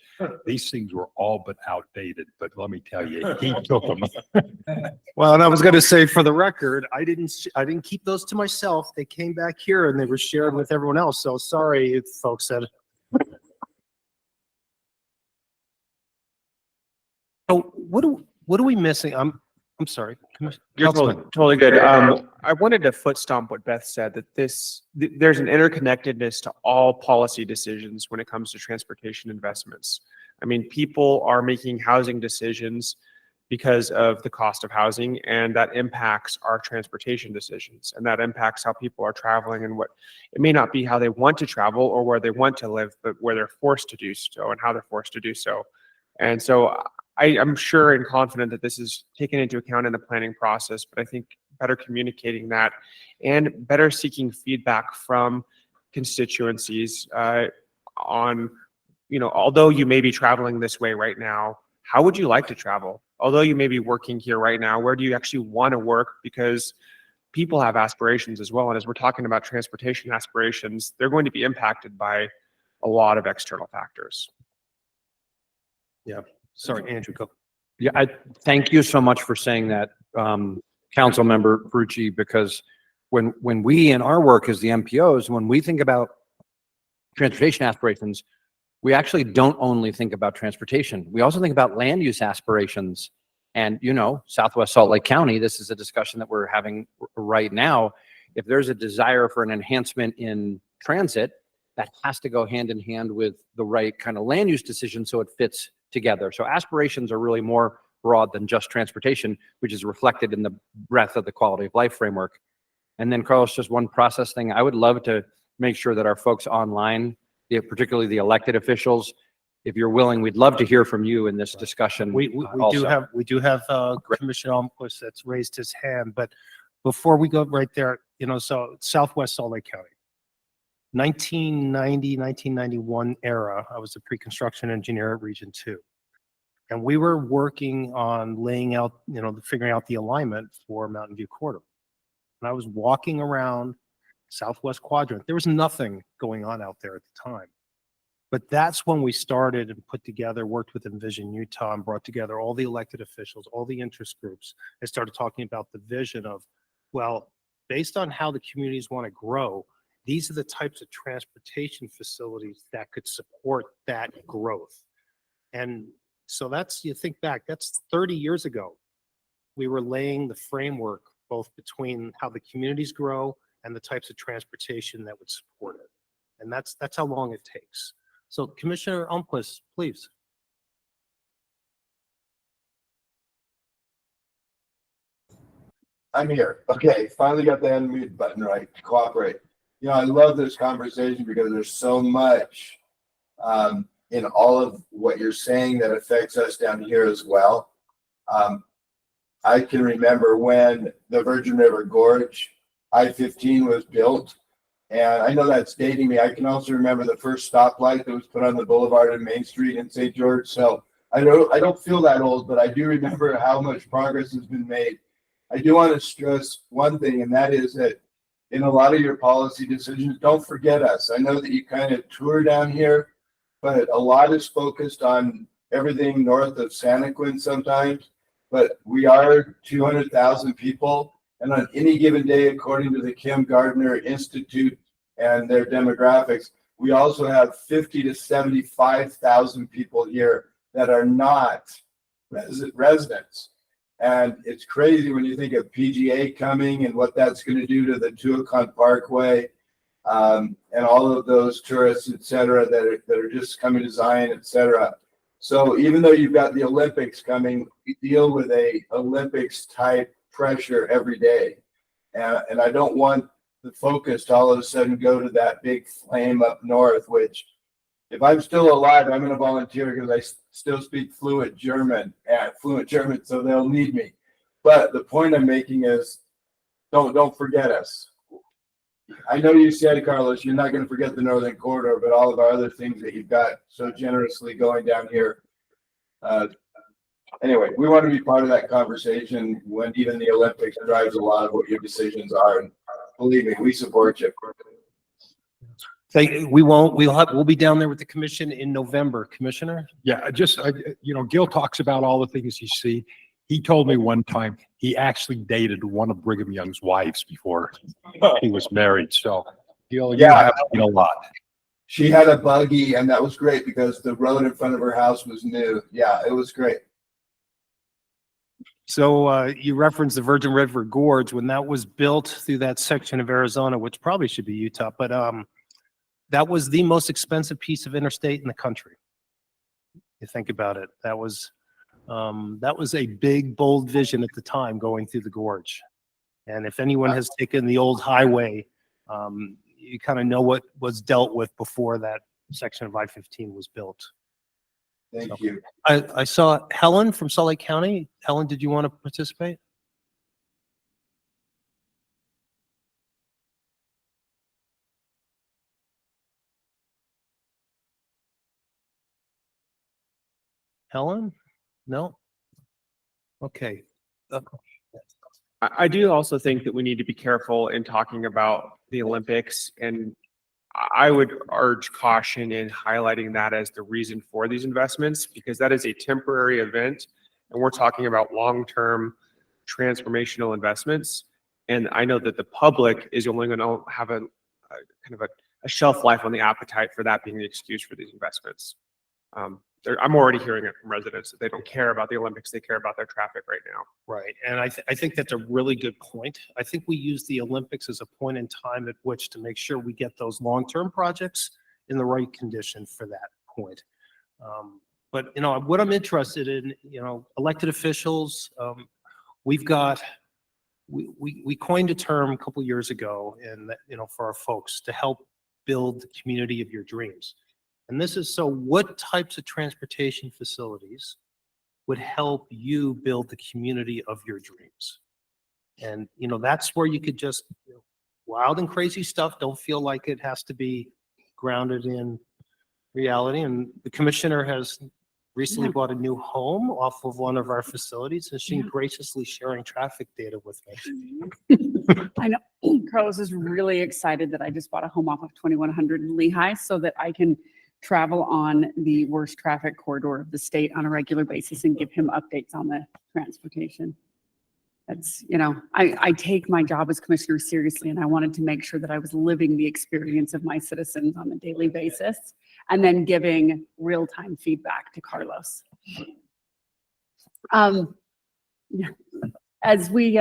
These things were all but outdated, but let me tell you, he took them. Well, and I was going to say, for the record, I didn't keep those to myself. They came back here and they were shared with everyone else. So sorry if folks said. So what are we missing? I'm sorry. You're Councilman. totally good. I wanted to foot stomp what Beth said, that there's an interconnectedness to all policy decisions when it comes to transportation investments. I mean, people are making housing decisions because of the cost of housing, and that impacts our transportation decisions, and that impacts how people are traveling and what, it may not be how they want to travel or where they want to live, but where they're forced to do so and how they're forced to do so. And so I'm sure and confident that this is taken into account in the planning process, but I think better communicating that and better seeking feedback from constituencies on, although you may be traveling this way right now, how would you like to travel? Although you may be working here right now, where do you actually want to work? Because people have aspirations as well. And as we're talking about transportation aspirations, they're going to be impacted by a lot of external factors. Yeah. Sorry, Andrew, go. Yeah, I thank you so much for saying that, Council Member Frucci, because when we in our work as the MPOs, when we think about transportation aspirations, we actually don't only think about transportation. We also think about land use aspirations. And, Southwest Salt Lake County, this is a discussion that we're having right now. If there's a desire for an enhancement in transit, that has to go hand in hand with the right kind of land use decision so it fits together. So aspirations are really more broad than just transportation, which is reflected in the breadth of the quality of life framework. And then, Carlos, just one process thing. I would love to make sure that our folks online, particularly the elected officials, if you're willing, we'd love to hear from you in this discussion. We do have Commissioner Almquist that's raised his hand, but before we go right there, so Southwest Salt Lake County, 1990, 1991 era, I was a pre-construction engineer at Region 2. And we were working on laying out, figuring out the alignment for Mountain View Corridor. And I was walking around Southwest Quadrant. There was nothing going on out there at the time. But that's when we started and worked with Envision Utah and brought together all the elected officials, all the interest groups, and started talking about the vision of, well, based on how the communities want to grow, these are the types of transportation facilities that could support that growth. And so you think back, that's 30 years ago. We were laying the framework both between how the communities grow and the types of transportation that would support it. And that's how long it takes. So Commissioner Almquist, please. I'm here. Okay, finally got the unmute button right. Cooperate. I love this conversation because there's so much in all of what you're saying that affects us down here as well. I can remember when the Virgin River Gorge I-15 was built, and I know that's dating me. I can also remember the first stoplight that was put on the boulevard in Main Street in St. George. So I don't feel that old, but I do remember how much progress has been made. I do want to stress one thing, and that is that in a lot of your policy decisions, don't forget us. I know that you kind of tour down here, but a lot is focused on everything north of Santaquin sometimes. But we are 200,000 people. And on any given day, according to the Kim Gardner Institute and their demographics, we also have 50 to 75,000 people here that are not residents. And it's crazy when you think of PGA coming and what that's going to do to the Tuacahn Parkway and all of those tourists, et cetera, that are just coming to Zion, et cetera. So even though you've got the Olympics coming, we deal with a Olympics type pressure every day. And I don't want the focus to all of a sudden go to that big flame up north, which if I'm still alive, I'm going to volunteer because I still speak fluent German, so they'll need me. But the point I'm making is don't forget us. I know you said, Carlos, you're not going to forget the Northern Corridor, but all of our other things that you've got so generously going down here. Anyway, we want to be part of that conversation when even the Olympics drives a lot of what your decisions are. And believe me, we support you. We'll be down there with the commission in November, Commissioner. Yeah, Gil talks about all the things you see. He told me one time he actually dated one of Brigham Young's wives before he was married. So, Gil, you have seen a lot. She had a buggy, and that was great because the road in front of her house was new. Yeah, it was great. So you referenced the Virgin River Gorge. When that was built through that section of Arizona, which probably should be Utah, but that was the most expensive piece of interstate in the country. You think about it. That was a big, bold vision at the time going through the gorge. And if anyone has taken the old highway, you kind of know what was dealt with before that section of I-15 was built. Thank you. I saw Helen from Salt Lake County. Helen, did you want to participate? Helen? No? Okay. I do also think that we need to be careful in talking about the Olympics, and I would urge caution in highlighting that as the reason for these investments, because that is a temporary event, and we're talking about long-term transformational investments. And I know that the public is only going to have a kind of a shelf life on the appetite for that being the excuse for these investments. I'm already hearing it from residents that they don't care about the Olympics, they care about their traffic right now. Right, and I think that's a really good point. I think we use the Olympics as a point in time at which to make sure we get those long-term projects in the right condition for that point. But what I'm interested in, elected officials, we coined a term a couple years ago, and for our folks to help build the community of your dreams. And this is so what types of transportation facilities would help you build the community of your dreams? And, that's where you could just, wild and crazy stuff, don't feel like it has to be grounded in reality. And the commissioner has recently bought a new home off of one of our facilities, and she's graciously sharing traffic data with me. I know Carlos is really excited that I just bought a home off of 2100 in Lehigh so that I can travel on the worst traffic corridor of the state on a regular basis and give him updates on the transportation. That's, I take my job as commissioner seriously, and I wanted to make sure that I was living the experience of my citizens on a daily basis and then giving real-time feedback to Carlos. As we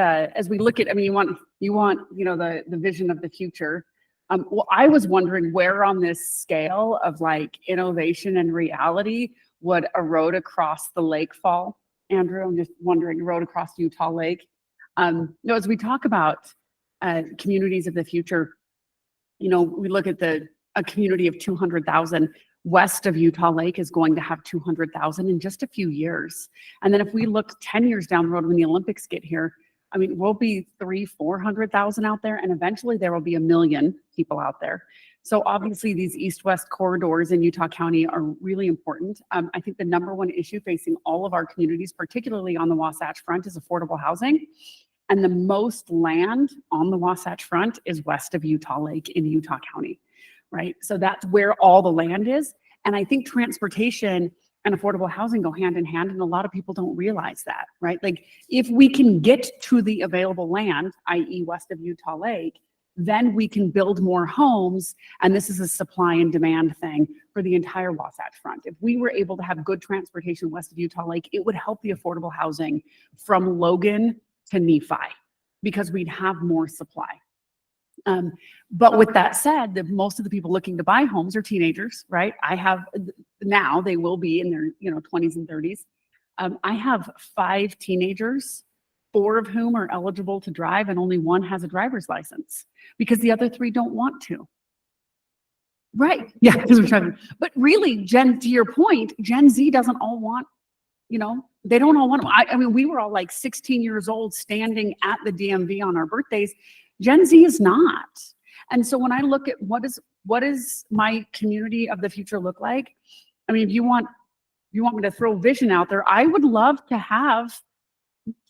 look at, you want the vision of the future. Well, I was wondering where on this scale of like innovation and reality would a road across the lake fall? Andrew, I'm just wondering, a road across Utah Lake. As we talk about communities of the future, we look at a community of 200,000 west of Utah Lake is going to have 200,000 in just a few years. And then if we look 10 years down the road when the Olympics get here, we'll be 300,000-400,000 out there, and eventually there will be 1 million people out there. So obviously these east-west corridors in Utah County are really important. I think the number one issue facing all of our communities, particularly on the Wasatch Front, is affordable housing. And the most land on the Wasatch Front is west of Utah Lake in Utah County, right? So that's where all the land is. And I think transportation and affordable housing go hand in hand, and a lot of people don't realize that, right? Like if we can get to the available land, i.e. west of Utah Lake, then we can build more homes, and this is a supply and demand thing for the entire Wasatch Front. If we were able to have good transportation west of Utah Lake, it would help the affordable housing from Logan to Nephi, because we'd have more supply. But with that said, most of the people looking to buy homes are teenagers, right? I have now, they will be in their 20s and 30s. I have 5 teenagers, 4 of whom are eligible to drive, and only 1 has a driver's license because the other 3 don't want to. Right? Yeah, because we're driving. But really, to your point, Gen Z doesn't all want, they don't all want to. We were all like 16 years old standing at the DMV on our birthdays. Gen Z is not. And so when I look at what is my community of the future look like, if you want me to throw vision out there, I would love to have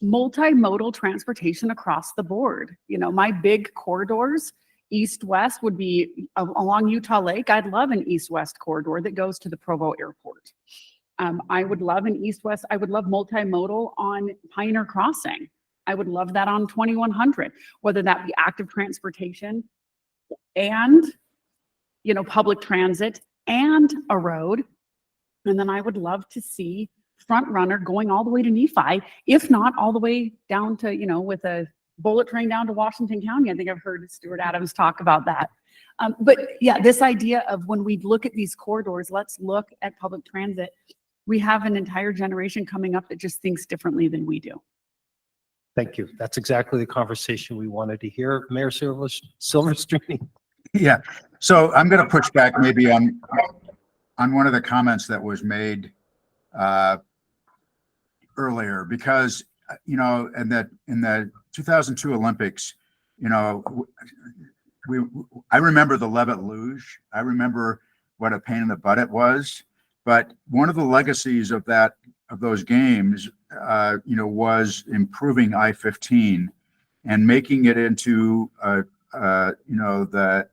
multimodal transportation across the board. My big corridors, east-west, would be along Utah Lake. I'd love an east-west corridor that goes to the Provo Airport. I would love an east-west. I would love multimodal on Pioneer Crossing. I would love that on 2100, whether that be active transportation and, public transit and a road. And then I would love to see front runner going all the way to Nephi, if not all the way down to, with a bullet train down to Washington County. I think I've heard Stuart Adams talk about that. But yeah, this idea of when we look at these corridors, let's look at public transit. We have an entire generation coming up that just thinks differently than we do. Thank you. That's exactly the conversation we wanted to hear. Mayor Silverstein. Yeah, so I'm going to push back maybe on one of the comments that was made earlier, because in the 2002 Olympics, I remember the Levitt Luge. I remember what a pain in the butt it was. But one of the legacies of those games, was improving I-15 and making it into the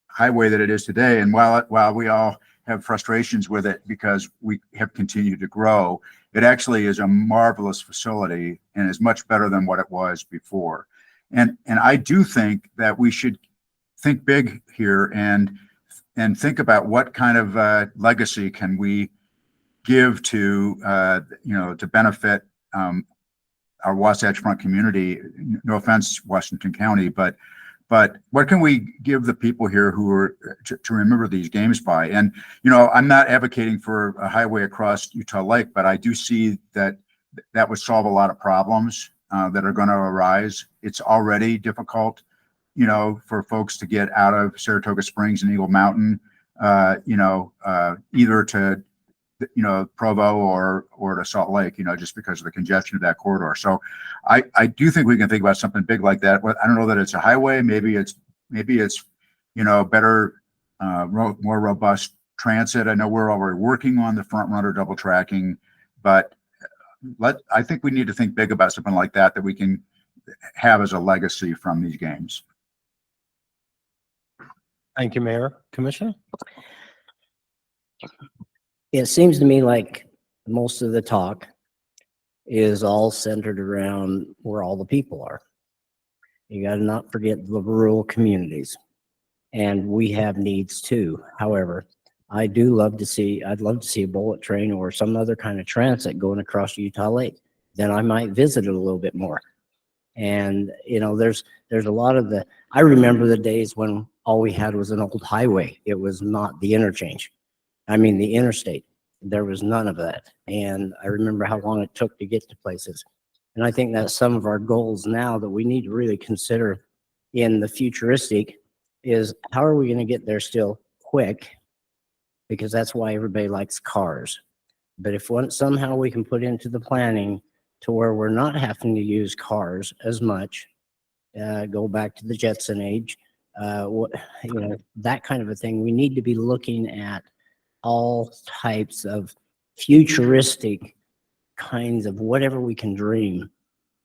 highway that it is today. And while we all have frustrations with it because we have continued to grow, it actually is a marvelous facility and is much better than what it was before. And I do think that we should think big here and think about what kind of legacy can we give to to benefit our Wasatch Front community. No offense, Washington County, but what can we give the people here who are to remember these games by? And I'm not advocating for a highway across Utah Lake, but I do see that would solve a lot of problems that are going to arise. It's already difficult, for folks to get out of Saratoga Springs and Eagle Mountain, either to Provo or to Salt Lake, just because of the congestion of that corridor. So I do think we can think about something big like that. I don't know that it's a highway. Maybe it's better, more robust transit. I know we're already working on the front runner double tracking, but I think we need to think big about something like that we can have as a legacy from these games. Thank you, Mayor. Commissioner? It seems to me like most of the talk is all centered around where all the people are. You got to not forget the rural communities, and we have needs too. However, I'd love to see a bullet train or some other kind of transit going across Utah Lake. Then I might visit it a little bit more. And there's a lot of I remember the days when all we had was an old highway. It was not the interchange. I mean, the interstate. There was none of that. And I remember how long it took to get to places. And I think that's some of our goals now that we need to really consider in the futuristic is how are we going to get there still quick? Because that's why everybody likes cars. But if somehow we can put into the planning to where we're not having to use cars as much, go back to the Jetson age, that kind of a thing, we need to be looking at all types of futuristic kinds of whatever we can dream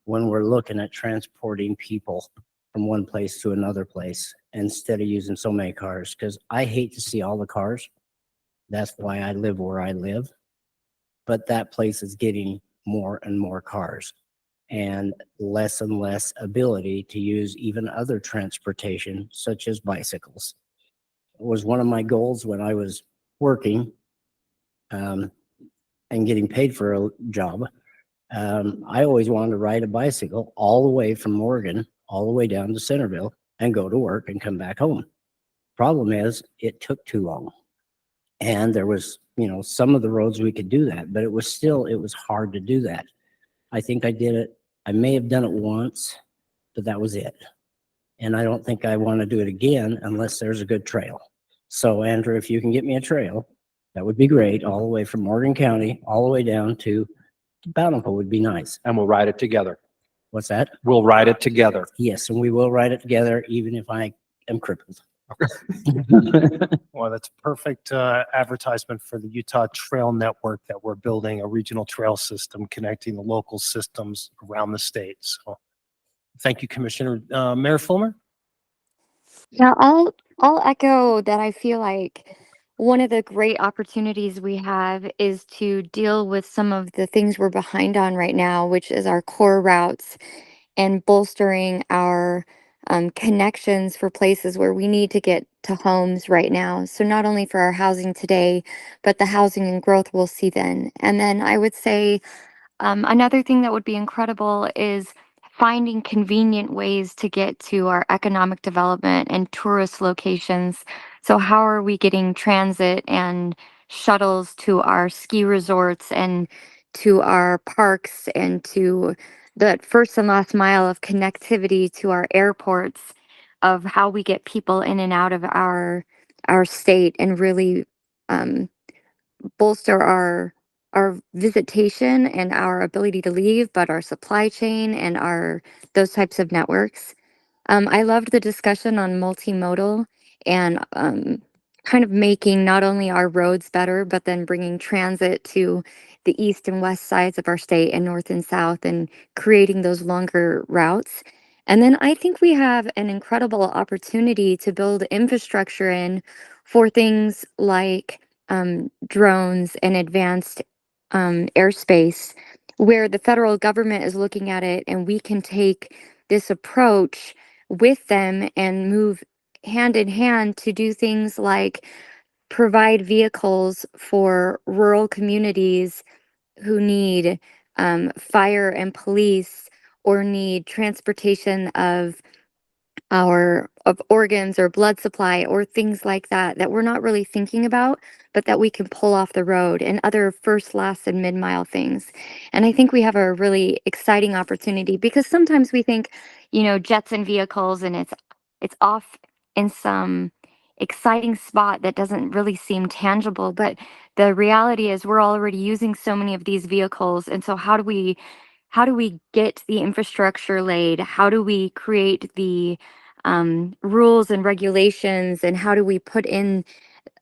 when we're looking at transporting people from one place to another place instead of using so many cars. Because I hate to see all the cars. That's why I live where I live. But that place is getting more and more cars and less ability to use even other transportation, such as bicycles. It was one of my goals when I was working and getting paid for a job. I always wanted to ride a bicycle all the way from Oregon, all the way down to Centerville and go to work and come back home. Problem is, it took too long. And there was, some of the roads we could do that, but it was hard to do that. I think I did it. I may have done it once, but that was it. And I don't think I want to do it again unless there's a good trail. So Andrew, if you can get me a trail, that would be great. All the way from Morgan County, all the way down to Bountiful would be nice. And we'll ride it together. What's that? We'll ride it together. Yes, and we will ride it together, even if I am crippled. Well, that's perfect advertisement for the Utah Trail Network that we're building, a regional trail system connecting the local systems around the state. So thank you, Commissioner. Mayor Fulmer? Yeah, I'll echo that. I feel like one of the great opportunities we have is to deal with some of the things we're behind on right now, which is our core routes and bolstering our connections for places where we need to get to homes right now. So not only for our housing today, but the housing and growth we'll see then. And then I would say another thing that would be incredible is finding convenient ways to get to our economic development and tourist locations. So how are we getting transit and shuttles to our ski resorts and to our parks and to the first and last mile of connectivity to our airports, of how we get people in and out of our state and really bolster our visitation and our ability to leave, but our supply chain and our those types of networks. I loved the discussion on multimodal and kind of making not only our roads better, but then bringing transit to the east and west sides of our state and north and south and creating those longer routes. And then I think we have an incredible opportunity to build infrastructure in for things like drones and advanced airspace, where the federal government is looking at it and we can take this approach with them and move hand in hand to do things like provide vehicles for rural communities who need fire and police or need transportation of organs or blood supply or things like that that we're not really thinking about, but that we can pull off the road, and other first, last, and mid-mile things. And I think we have a really exciting opportunity, because sometimes we think, jets and vehicles, and it's off in some exciting spot that doesn't really seem tangible. But the reality is we're already using so many of these vehicles. And so how do we get the infrastructure laid? How do we create the rules and regulations, and how do we put in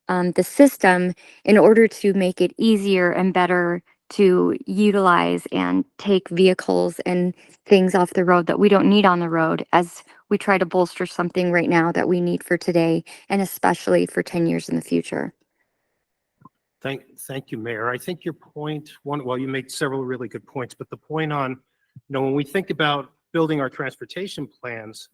the system in order to make it easier and better to utilize and take vehicles and things off the road that we don't need on the road, as we try to bolster something right now that we need for today and especially for 10 years in the future. Thank you, Mayor. I think your point, well, you made several really good points, but the point on, when we think about building our transportation plans,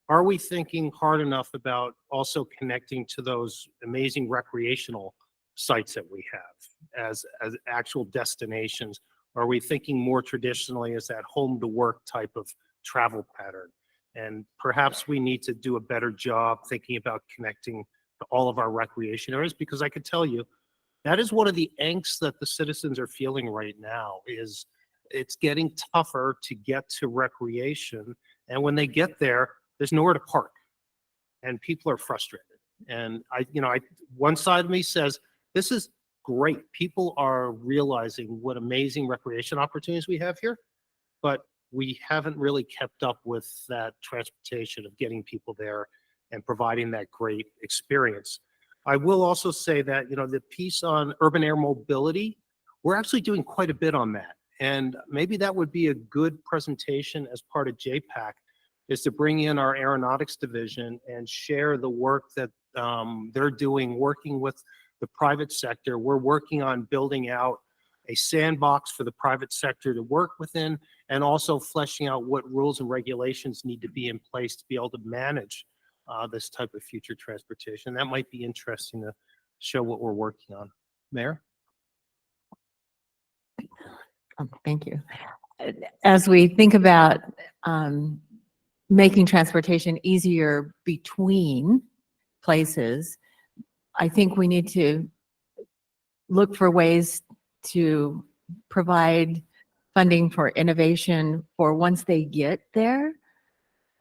are we thinking hard enough about also connecting to those amazing recreational sites that we have as actual destinations? Are we thinking more traditionally as that home to work type of travel pattern? And perhaps we need to do a better job thinking about connecting to all of our recreation areas, because I could tell you, that is one of the angst that the citizens are feeling right now. Is it's getting tougher to get to recreation. And when they get there, there's nowhere to park and people are frustrated. And one side of me says, this is great. People are realizing what amazing recreation opportunities we have here, but we haven't really kept up with that transportation of getting people there and providing that great experience. I will also say that, the piece on urban air mobility, we're actually doing quite a bit on that. And maybe that would be a good presentation as part of JPAC, is to bring in our aeronautics division and share the work that they're doing, working with the private sector. We're working on building out a sandbox for the private sector to work within, and also fleshing out what rules and regulations need to be in place to be able to manage this type of future transportation. That might be interesting to show what we're working on. Mayor? Thank you. As we think about making transportation easier between places, I think we need to look for ways to provide funding for innovation for once they get there.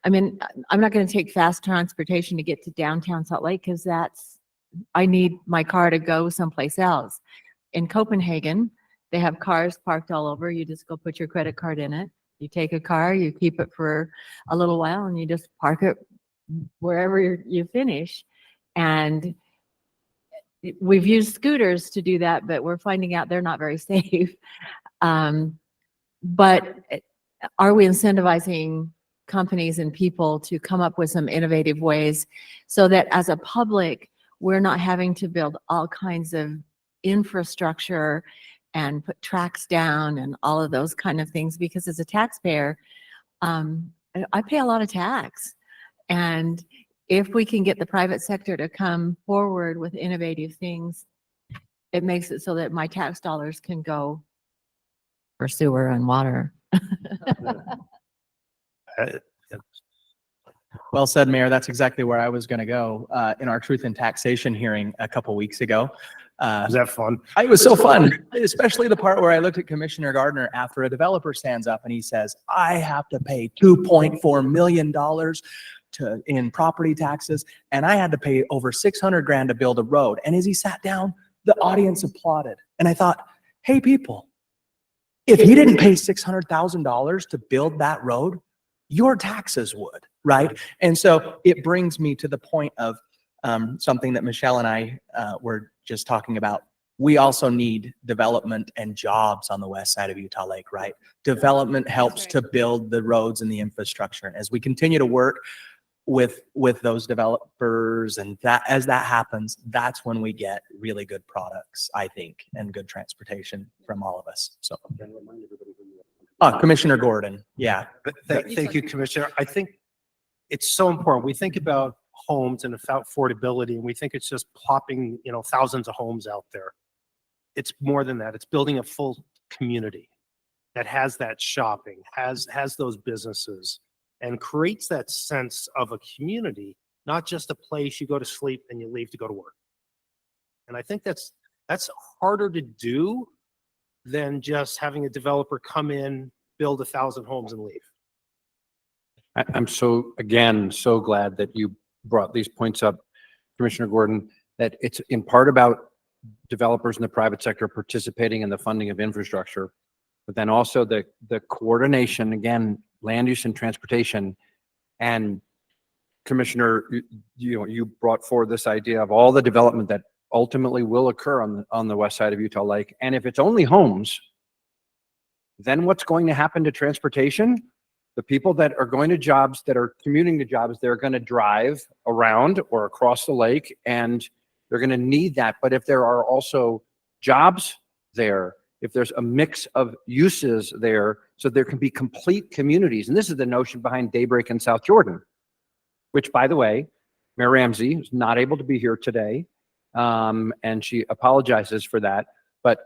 I mean, I'm not going to take fast transportation to get to downtown Salt Lake, because I need my car to go someplace else. In Copenhagen, they have cars parked all over. You just go put your credit card in it. You take a car, you keep it for a little while, and you just park it wherever you finish. And we've used scooters to do that, but we're finding out they're not very safe. But are we incentivizing companies and people to come up with some innovative ways so that as a public, we're not having to build all kinds of infrastructure and put tracks down and all of those kind of things? Because as a taxpayer, I pay a lot of tax, and if we can get the private sector to come forward with innovative things, it makes it so that my tax dollars can go for sewer and water. Well said, Mayor. That's exactly where I was going to go in our Truth in Taxation hearing a couple weeks ago. Was that fun? It was so fun, especially the part where I looked at Commissioner Gardner after a developer stands up and he says, I have to pay $2.4 million in property taxes, and I had to pay over 600 grand to build a road. And as he sat down, the audience applauded. And I thought, hey, people, if he didn't pay $600,000 to build that road, your taxes would, right? And so it brings me to the point of something that Michelle and I were just talking about. We also need development and jobs on the west side of Utah Lake, right? Development helps to build the roads and the infrastructure. And as we continue to work with those developers, and that as that happens, that's when we get really good products, I think, and good transportation from all of us. So Commissioner Gordon, yeah. Thank you, Commissioner. I think it's so important. We think about homes and affordability, and we think it's just plopping, thousands of homes out there. It's more than that. It's building a full community that has that shopping, has those businesses, and creates that sense of a community, not just a place you go to sleep and you leave to go to work. And I think that's harder to do than just having a developer come in, build 1,000 homes and leave. I'm so glad that you brought these points up, Commissioner Gordon, that it's in part about developers in the private sector participating in the funding of infrastructure, but then also the coordination, again, land use and transportation. And Commissioner, you brought forward this idea of all the development that ultimately will occur on the west side of Utah Lake. And if it's only homes, then what's going to happen to transportation? The people that are going to jobs, that are commuting to jobs, they're going to drive around or across the lake, and they're going to need that. But if there are also jobs there, if there's a mix of uses there, so there can be complete communities. And this is the notion behind Daybreak in South Jordan, which, by the way, Mayor Ramsey is not able to be here today, and she apologizes for that. But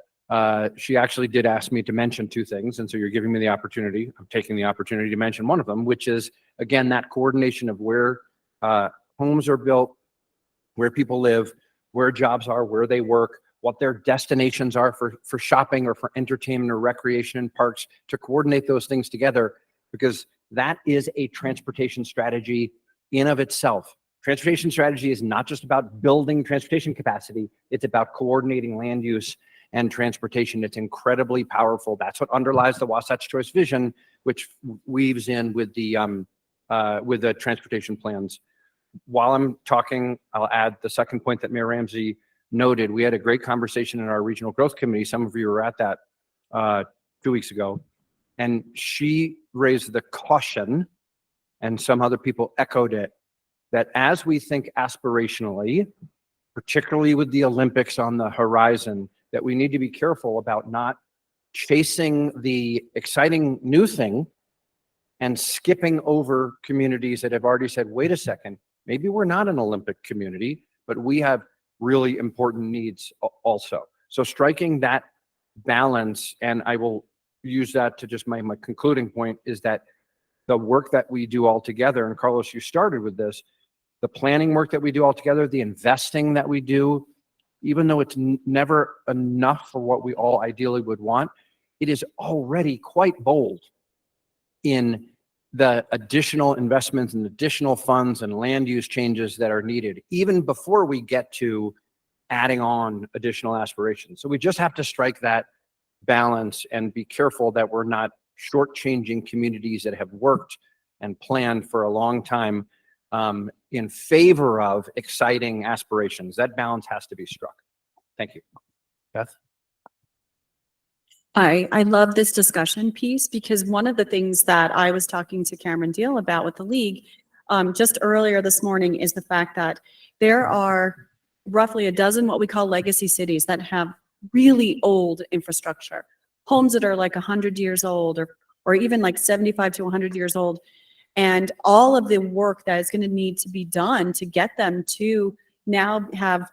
she actually did ask me to mention two things, and so you're giving me the opportunity. I'm taking the opportunity to mention one of them, which is, again, that coordination of where homes are built, where people live, where jobs are, where they work, what their destinations are for shopping or for entertainment or recreation and parks, to coordinate those things together, because that is a transportation strategy in of itself. Transportation strategy is not just about building transportation capacity, it's about coordinating land use and transportation. It's incredibly powerful. That's what underlies the Wasatch Choice vision, which weaves in with the transportation plans. While I'm talking, I'll add the second point that Mayor Ramsey noted. We had a great conversation in our regional growth committee. Some of you were at that 2 weeks ago, and she raised the caution, and some other people echoed it, that as we think aspirationally, particularly with the Olympics on the horizon, that we need to be careful about not chasing the exciting new thing and skipping over communities that have already said, wait a second, maybe we're not an Olympic community, but we have really important needs also. So striking that balance, and I will use that to just my concluding point, is that the work that we do all together, and Carlos, you started with this, the planning work that we do all together, the investing that we do, even though it's never enough for what we all ideally would want, it is already quite bold in the additional investments and additional funds and land use changes that are needed, even before we get to adding on additional aspirations. So we just have to strike that balance and be careful that we're not shortchanging communities that have worked and planned for a long time in favor of exciting aspirations. That balance has to be struck. Thank you. Beth? I love this discussion piece, because one of the things that I was talking to Cameron Deal about with the league just earlier this morning is the fact that there are roughly a dozen what we call legacy cities that have really old infrastructure, homes that are like 100 years old or even like 75 to 100 years old. And all of the work that is going to need to be done to get them to now have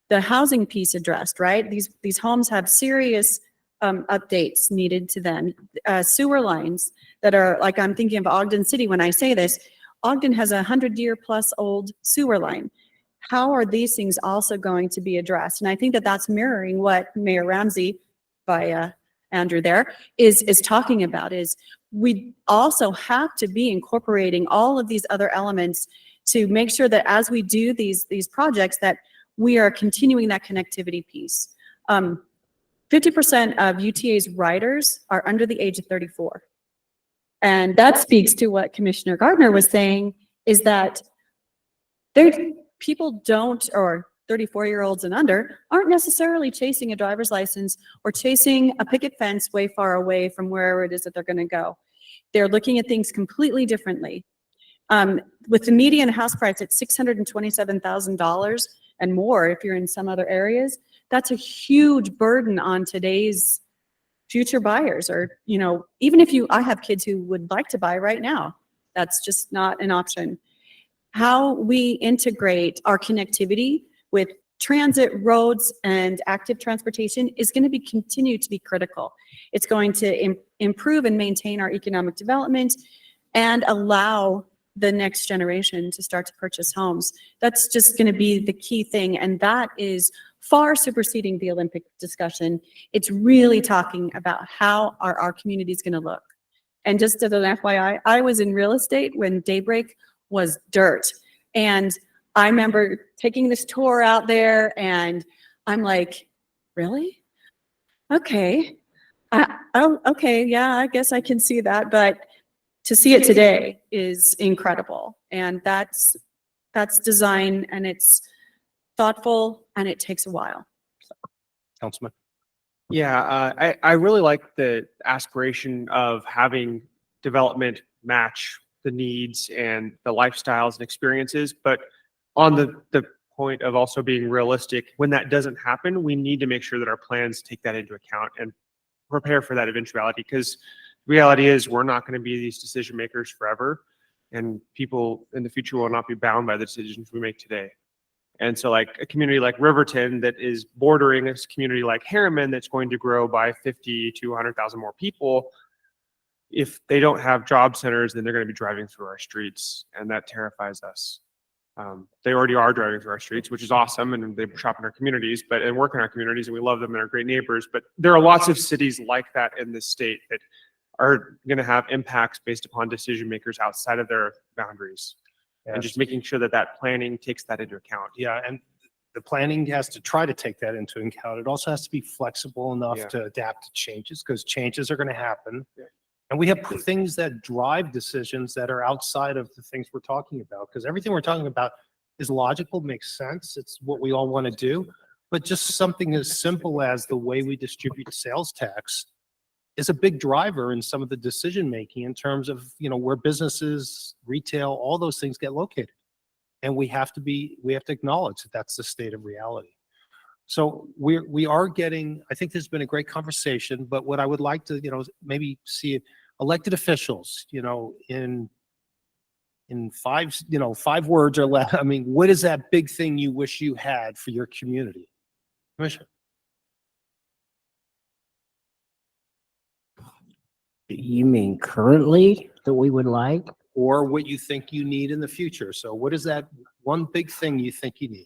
the housing piece addressed, right? These homes have serious updates needed to them. Sewer lines that are, like, I'm thinking of Ogden City when I say this. Ogden has a 100-year-plus old sewer line. How are these things also going to be addressed? And I think that that's mirroring what Mayor Ramsey, by Andrew there, is talking about, is we also have to be incorporating all of these other elements to make sure that as we do these projects, that we are continuing that connectivity piece. 50% of UTA's riders are under the age of 34. And that speaks to what Commissioner Gardner was saying, is that people don't, or 34-year-olds and under, aren't necessarily chasing a driver's license or chasing a picket fence way far away from wherever it is that they're going to go. They're looking at things completely differently. With the median house price at $627,000 and more, if you're in some other areas, that's a huge burden on today's future buyers. Or, you know, even if I have kids who would like to buy right now, that's just not an option. How we integrate our connectivity with transit, roads, and active transportation is going to continue to be critical. It's going to improve and maintain our economic development and allow the next generation to start to purchase homes. That's just going to be the key thing. And that is far superseding the Olympic discussion. It's really talking about how our community is going to look. And just as an FYI, I was in real estate when Daybreak was dirt. And I remember taking this tour out there and I'm like, really? Okay. Okay, yeah, I guess I can see that. But to see it today is incredible. And that's design, and it's thoughtful, and it takes a while. Councilman. Yeah, I really like the aspiration of having development match the needs and the lifestyles and experiences. But on the point of also being realistic, when that doesn't happen, we need to make sure that our plans take that into account and prepare for that eventuality. Because reality is we're not going to be these decision makers forever, and people in the future will not be bound by the decisions we make today. And so, like, a community like Riverton that is bordering a community like Harriman that's going to grow by 50 to 100,000 more people, if they don't have job centers, then they're going to be driving through our streets, and that terrifies us. They already are driving through our streets, which is awesome, and they shop in our communities, and work in our communities, and we love them and are great neighbors. But there are lots of cities like that in this state that are going to have impacts based upon decision makers outside of their boundaries. Yes. And just making sure that planning takes that into account. Yeah, and the planning has to try to take that into account. It also has to be flexible enough to adapt to changes, because changes are going to happen. Yeah. And we have things that drive decisions that are outside of the things we're talking about, because everything we're talking about is logical, makes sense. It's what we all want to do. But just something as simple as the way we distribute sales tax is a big driver in some of the decision making in terms of, you know, where businesses, retail, all those things get located. And we have to acknowledge that that's the state of reality. So we are getting, I think this has been a great conversation, but what I would like to, you know, maybe see elected officials, you know, in 5 words or less. I mean, what is that big thing you wish you had for your community? Commissioner. You mean currently that we would like? Or what you think you need in the future. So what is that one big thing you think you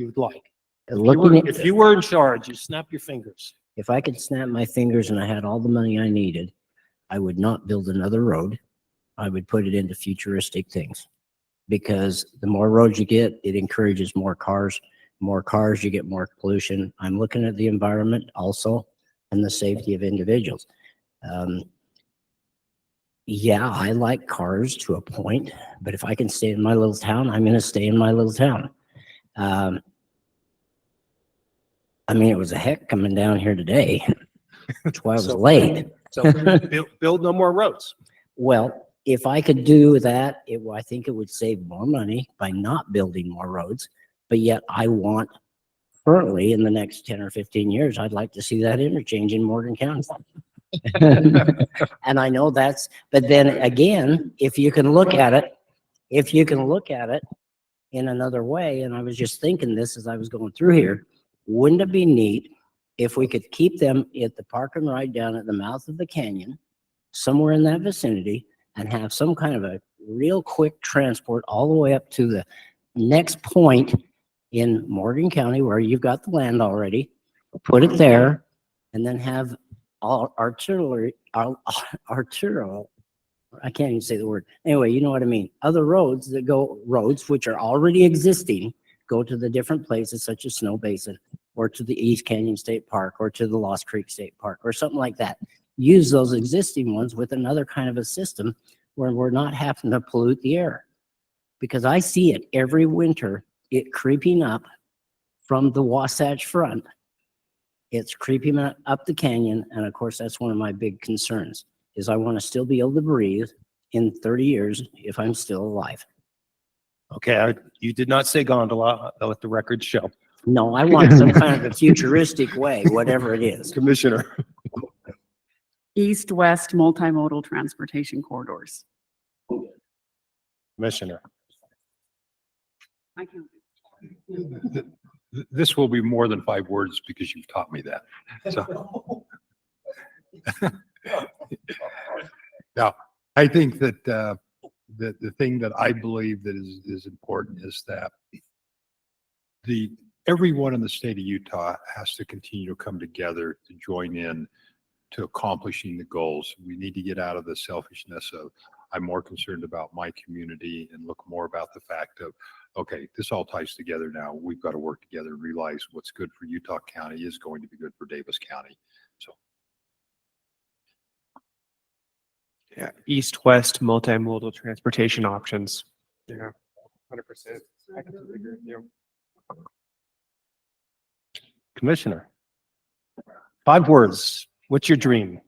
would like? If you were in charge, you snap your fingers. If I could snap my fingers and I had all the money I needed, I would not build another road. I would put it into futuristic things, because the more roads you get, it encourages more cars. More cars, you get more pollution. I'm looking at the environment also and the safety of individuals. Yeah, I like cars to a point, but if I can stay in my little town, I'm going to stay in my little town. I mean, it was a heck coming down here today. That's why I was late. So build no more roads. Well, if I could do that, I think it would save more money by not building more roads. But yet I want, currently in the next 10 or 15 years, I'd like to see that interchange in Morgan County. And I know but then again, if you can look at it in another way, and I was just thinking this as I was going through here, wouldn't it be neat if we could keep them at the park and ride down at the mouth of the canyon, somewhere in that vicinity, and have some kind of a real quick transport all the way up to the next point in Morgan County where you've got the land already, put it there, and then have all artillery, I can't even say the word. Anyway, you know what I mean. Other roads which are already existing, go to the different places such as Snow Basin or to the East Canyon State Park or to the Lost Creek State Park or something like that. Use those existing ones with another kind of a system where we're not having to pollute the air. Because I see it every winter, it creeping up from the Wasatch Front. It's creeping up the canyon. And of course, that's one of my big concerns is I want to still be able to breathe in 30 years if I'm still alive. Okay, you did not say gondola, I'll let the record show. No, I want some kind of a futuristic way, whatever it is. Commissioner. East-west multimodal transportation corridors. Commissioner. I can't. This will be more than 5 words because you've taught me that. So. Now, I think that the thing that I believe that is important is that everyone in the state of Utah has to continue to come together to join in to accomplishing the goals. We need to get out of the selfishness of I'm more concerned about my community and look more about the fact of, okay, this all ties together now. We've got to work together and realize what's good for Utah County is going to be good for Davis County. So. Yeah, east-west multimodal transportation options. Yeah, 100%. I completely agree with you. Commissioner. 5 words. What's your dream?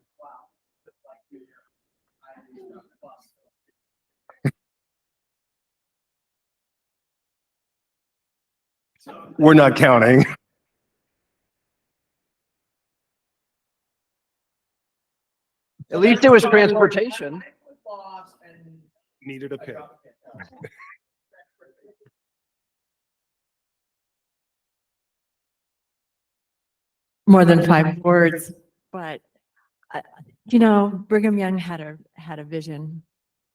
We're not counting. At least it was transportation. Needed a pin. More than 5 words, but Brigham Young had a vision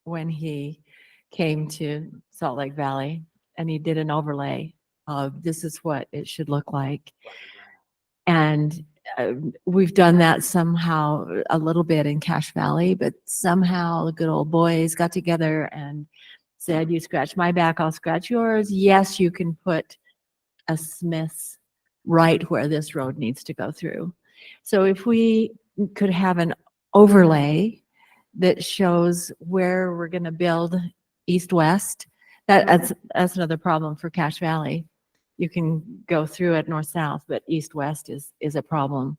when he came to Salt Lake Valley, and he did an overlay of this is what it should look like. And we've done that somehow a little bit in Cache Valley, but somehow the good old boys got together and said, you scratch my back, I'll scratch yours. Yes, you can put a Smith's right where this road needs to go through. So if we could have an overlay that shows where we're going to build east-west, that's another problem for Cache Valley. You can go through it north-south, but east-west is a problem.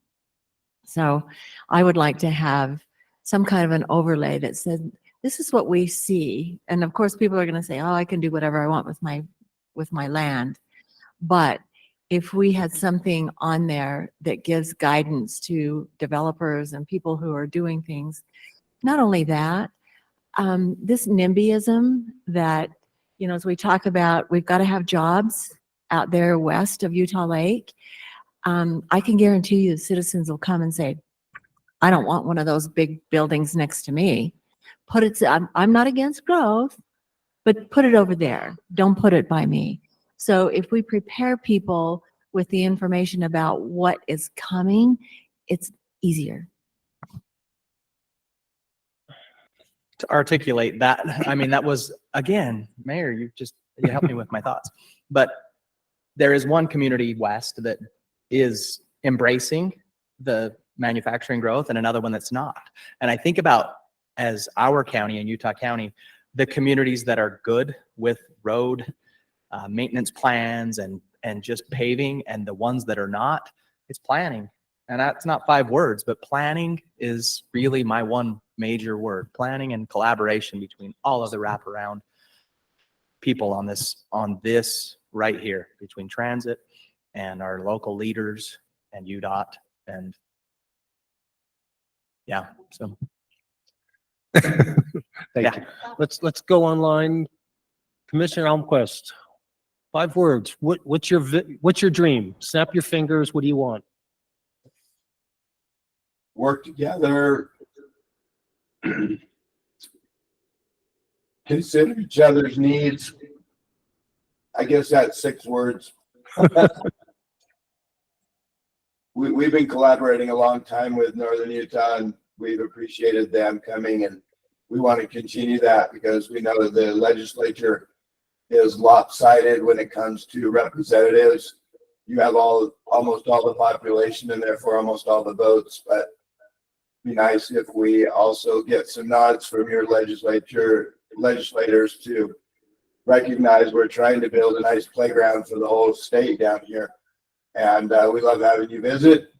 So I would like to have some kind of an overlay that said, this is what we see. And of course, people are going to say, oh, I can do whatever I want with my land. But if we had something on there that gives guidance to developers and people who are doing things, not only that, this NIMBYism that, as we talk about, we've got to have jobs out there west of Utah Lake. I can guarantee you citizens will come and say, I don't want one of those big buildings next to me. I'm not against growth, but put it over there. Don't put it by me. So if we prepare people with the information about what is coming, it's easier. To articulate that, I mean, that was, again, Mayor, you helped me with my thoughts. But there is one community west that is embracing the manufacturing growth and another one that's not. And I think about, as our county and Utah County, the communities that are good with road maintenance plans and just paving, and the ones that are not, it's planning. And that's not 5 words, but planning is really my one major word. Planning and collaboration between all of the wraparound people on this right here, between transit and our local leaders and UDOT and Yeah, so. Thank you. Let's go online. Commissioner Almquist, 5 words. What's your dream? Snap your fingers. What do you want? Work together, consider each other's needs. I guess that's 6 words. We've been collaborating a long time with Northern Utah, and we've appreciated them coming, and we want to continue that because we know that the legislature is lopsided when it comes to representatives. You have almost all the population and therefore almost all the votes, but it'd be nice if we also get some nods from your legislators to recognize we're trying to build a nice playground for the whole state down here. And we love having you visit.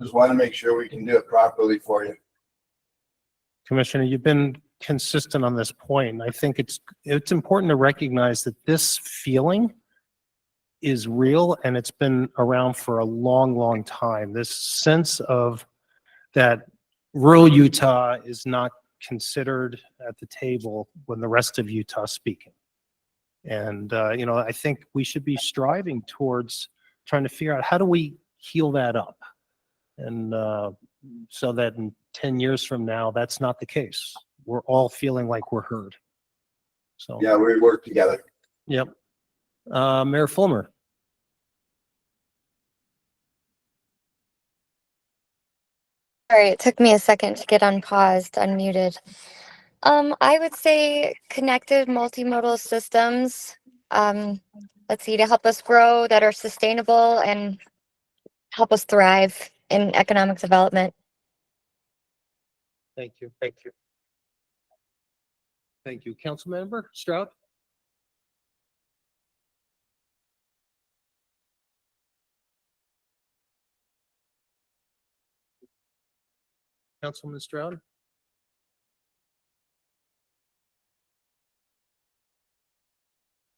Just want to make sure we can do it properly for you. Commissioner, you've been consistent on this point. I think it's important to recognize that this feeling is real and it's been around for a long, long time. This sense of that rural Utah is not considered at the table when the rest of Utah is speaking. And, I think we should be striving towards trying to figure out how do we heal that up. And so that in 10 years from now, that's not the case. We're all feeling like we're heard. So yeah, we work together. Yep. Mayor Fulmer. Sorry, it took me a second to get unpaused, unmuted. I would say connected multimodal systems, let's see, to help us grow, that are sustainable and help us thrive in economic development. Thank you. Thank you. Thank you. Councilmember Stroud? Councilman Stroud?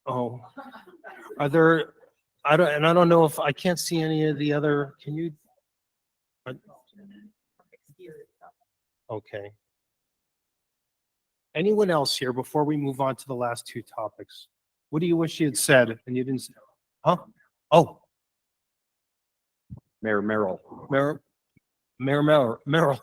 Oh, are there, I don't know if I can't see any of the other, can you? Okay. Anyone else here before we move on to the last 2 topics? What do you wish you had said and you didn't say? Huh? Oh. Mayor Merrill. Merrill.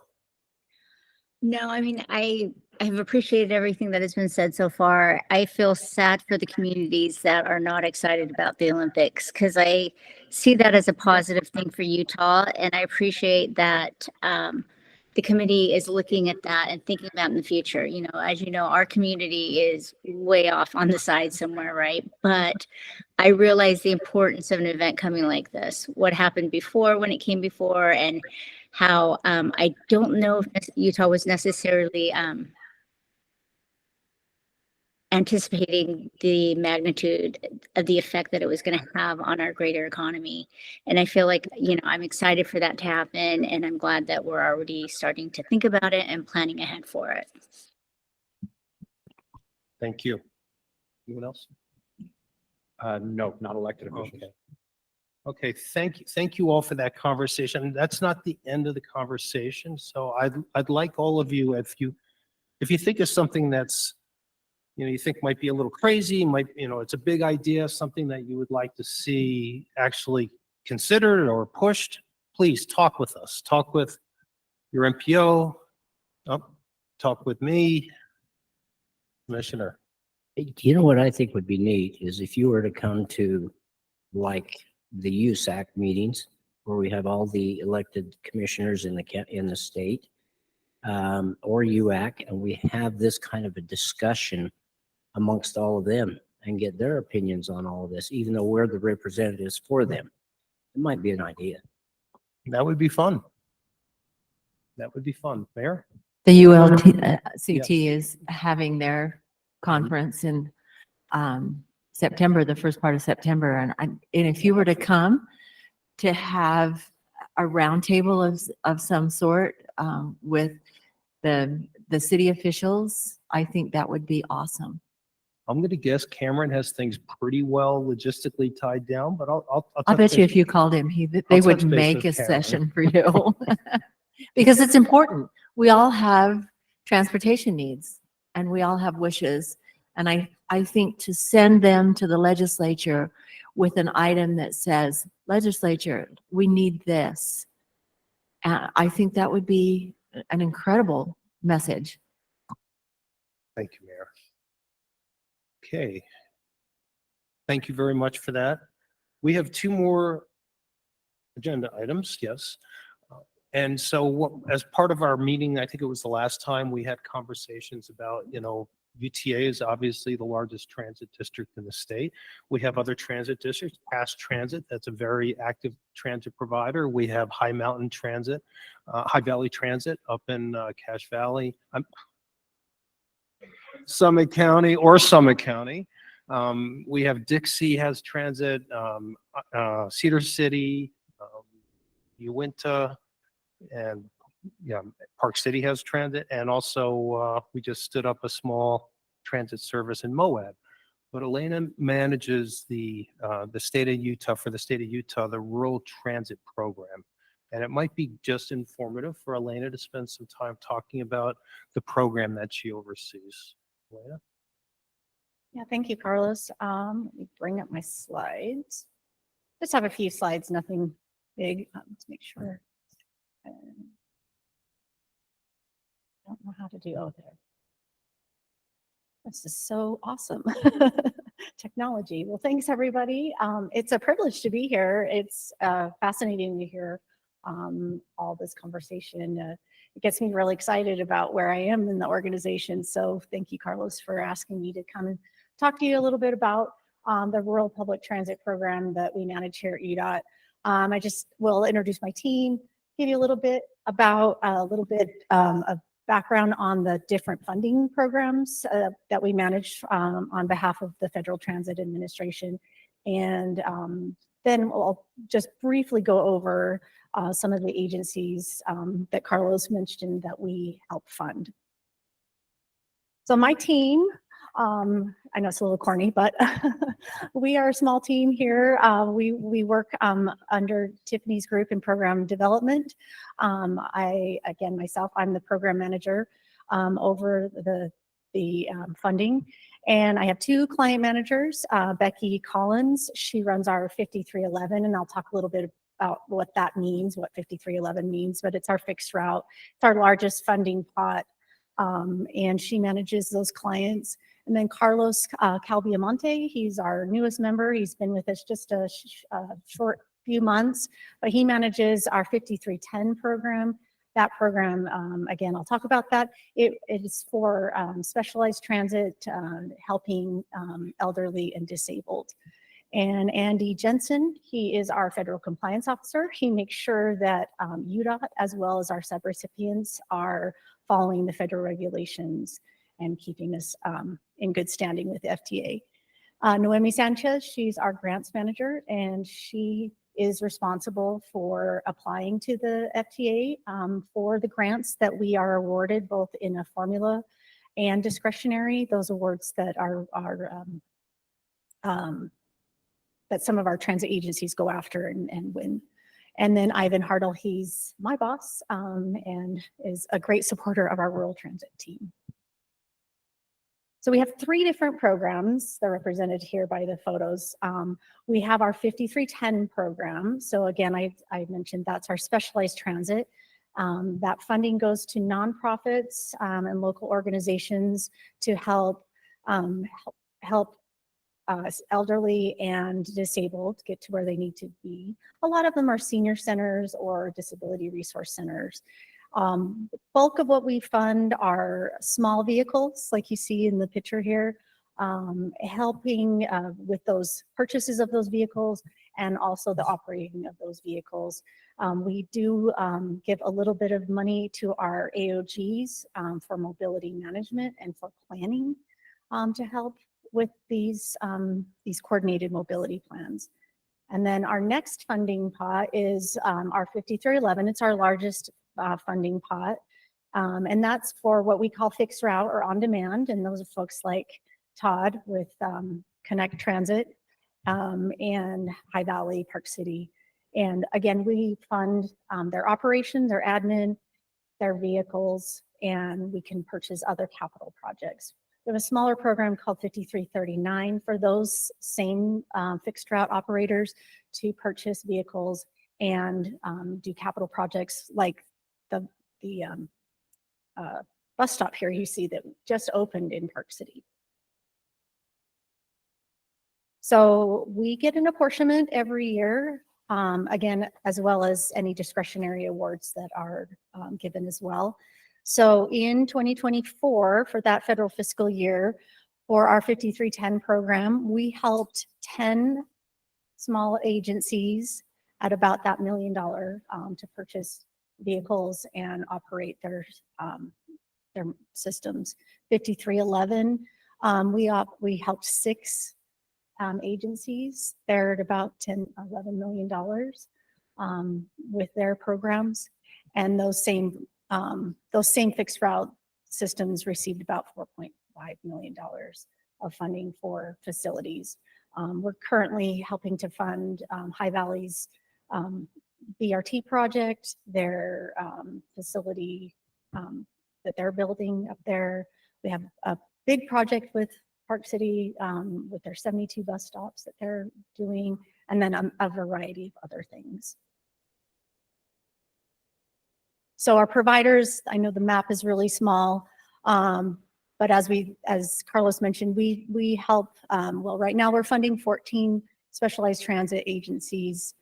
No, I mean, I have appreciated everything that has been said so far. I feel sad for the communities that are not excited about the Olympics because I see that as a positive thing for Utah. And I appreciate that the committee is looking at that and thinking about in the future. As you know, our community is way off on the side somewhere, right? But I realize the importance of an event coming like this, what happened before when it came before, and how I don't know if Utah was necessarily anticipating the magnitude of the effect that it was going to have on our greater economy. And I feel like, I'm excited for that to happen. And I'm glad that we're already starting to think about it and planning ahead for it. Thank you. Anyone else? No, not elected officials. Okay, thank you all for that conversation. That's not the end of the conversation. So I'd like all of you, if you think of something that's, you think might be a little crazy, it's a big idea, something that you would like to see actually considered or pushed, please talk with us. Talk with your MPO, talk with me, Commissioner. You know what I think would be neat is if you were to come to like the USAC meetings where we have all the elected commissioners in the state, or UAC, and we have this kind of a discussion amongst all of them and get their opinions on all of this, even though we're the representatives for them. It might be an idea. That would be fun. That would be fun. Mayor? The ULCT is having their conference in September, the first part of September. And if you were to come to have a roundtable of some sort with the city officials, I think that would be awesome. I'm going to guess Cameron has things pretty well logistically tied down, but I'll bet you if you called him, they would make a session for you because it's important. we all have transportation needs and we all have wishes. And I think to send them to the legislature with an item that says, legislature, we need this. I think that would be an incredible message. Thank you, Mayor. Okay. Thank you very much for that. We have two more agenda items, yes. And so as part of our meeting, I think it was the last time, we had conversations about, UTA is obviously the largest transit district in the state. We have other transit districts, Pass Transit, that's a very active transit provider. We have High Mountain Transit, High Valley Transit up in Cache Valley, Summit County. We have Dixie has transit, Cedar City, Uinta, and Park City has transit, and also we just stood up a small transit service in Moab. But Elena manages the state of Utah, for the state of Utah, the rural transit program. And it might be just informative for Elena to spend some time talking about the program that she oversees. Elena? Yeah, thank you, Carlos. Let me bring up my slides. Just have a few slides, nothing big. Let's make sure. I don't know how to do, oh, there. This is so awesome. Technology. Well, thanks everybody. It's a privilege to be here. It's fascinating to hear all this conversation. It gets me really excited about where I am in the organization. So thank you, Carlos, for asking me to come and talk to you a little bit about the Rural Public Transit Program that we manage here at UDOT. I just will introduce my team, give you a little bit of background on the different funding programs that we manage on behalf of the Federal Transit Administration. And then I'll just briefly go over some of the agencies that Carlos mentioned that we help fund. So my team, I know it's a little corny, but we are a small team here. We work under Tiffany's group in program development. I'm the program manager over the funding. And I have two client managers, Becky Collins, she runs our 5311, and I'll talk a little bit about what that means, what 5311 means, but it's our fixed route. It's our largest funding pot, and she manages those clients. And then Carlos Calviamonte, he's our newest member. He's been with us just a short few months, but he manages our 5310 program. That program, again, I'll talk about that. It is for specialized transit, helping elderly and disabled. And Andy Jensen, he is our federal compliance officer. He makes sure that UDOT, as well as our subrecipients, are following the federal regulations and keeping us in good standing with the FTA. Noemi Sanchez, she's our grants manager, and she is responsible for applying to the FTA for the grants that we are awarded, both in a formula and discretionary, those awards that are that some of our transit agencies go after and win. And then Ivan Hartle, he's my boss and is a great supporter of our rural transit team. So we have three different programs. They're represented here by the photos. We have our 5310 program. So again, I mentioned that's our specialized transit. That funding goes to nonprofits and local organizations to help elderly and disabled get to where they need to be. A lot of them are senior centers or disability resource centers. The bulk of what we fund are small vehicles, like you see in the picture here, helping with those purchases of those vehicles and also the operating of those vehicles. We do give a little bit of money to our AOGs for mobility management and for planning to help with these coordinated mobility plans. And then our next funding pot is our 5311. It's our largest funding pot. And that's for what we call fixed route or on demand. And those are folks like Todd with Connect Transit and High Valley, Park City. And again, we fund their operations, their admin, their vehicles, and we can purchase other capital projects. We have a smaller program called 5339 for those same fixed route operators to purchase vehicles and do capital projects like the bus stop here you see that just opened in Park City. So we get an apportionment every year, again, as well as any discretionary awards that are given as well. So in 2024, for that federal fiscal year, for our 5310 program, we helped 10 small agencies at about that $1 million to purchase vehicles and operate their systems. 5311, we helped 6 agencies. They're at about $11 million with their programs, and those same fixed route systems received about $4.5 million of funding for facilities. We're currently helping to fund High Valley's BRT project, their facility that they're building up there. We have a big project with Park City with their 72 bus stops that they're doing, and then a variety of other things. So our providers, I know the map is really small, but as Carlos mentioned, we help, well, right now we're funding 14 specialized transit agencies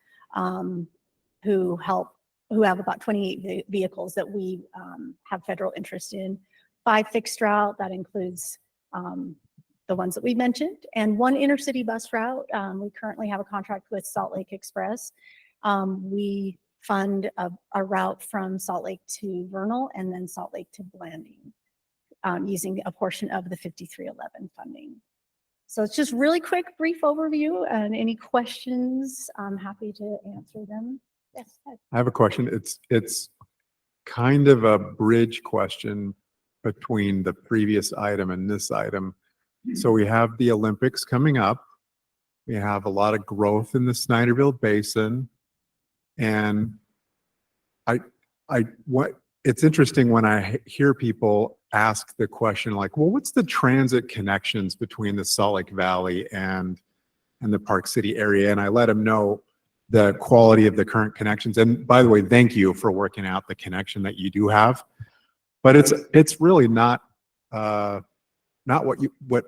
who have about 28 vehicles that we have federal interest in. 5 fixed route, that includes the ones that we mentioned, and 1 intercity bus route. We currently have a contract with Salt Lake Express. We fund a route from Salt Lake to Vernal and then Salt Lake to Blanding using a portion of the 5311 funding. So it's just really quick, brief overview, and any questions, I'm happy to answer them. Yes. I have a question. It's kind of a bridge question between the previous item and this item. So we have the Olympics coming up. We have a lot of growth in the Snyderville Basin. And it's interesting when I hear people ask the question like, well, what's the transit connections between the Salt Lake Valley and the Park City area? And I let them know the quality of the current connections. And by the way, thank you for working out the connection that you do have. But it's really not what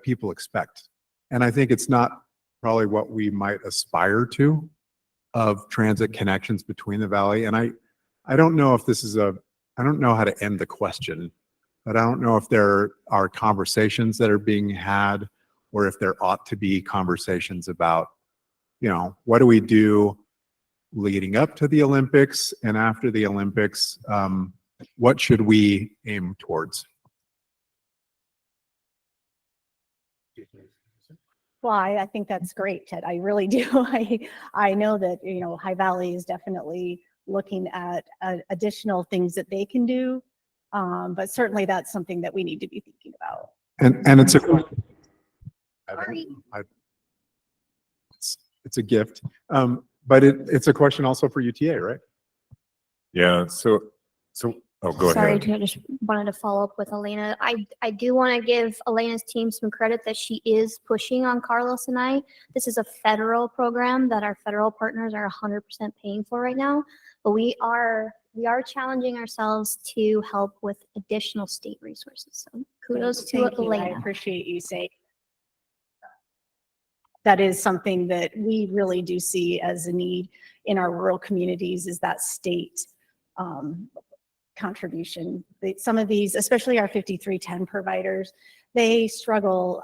people expect. And I think it's not probably what we might aspire to of transit connections between the valley. And I don't know if this is I don't know how to end the question, but I don't know if there are conversations that are being had or if there ought to be conversations about, what do we do leading up to the Olympics and after the Olympics? What should we aim towards? Well, I think that's great, Ted. I really do. I know that, High Valley is definitely looking at additional things that they can do. But certainly that's something that we need to be thinking about. And it's a Sorry. it's a gift. But it's a question also for UTA, right? Yeah. So oh, go Sorry, ahead. I just wanted to follow up with Elena. I do want to give Elena's team some credit that she is pushing on Carlos and I. This is a federal program that our federal partners are 100% paying for right now, but we are challenging ourselves to help with additional state resources. So kudos to Thank you. Elena. I appreciate you saying that is something that we really do see as a need in our rural communities, is that state contribution. Some of these, especially our 5310 providers, they struggle.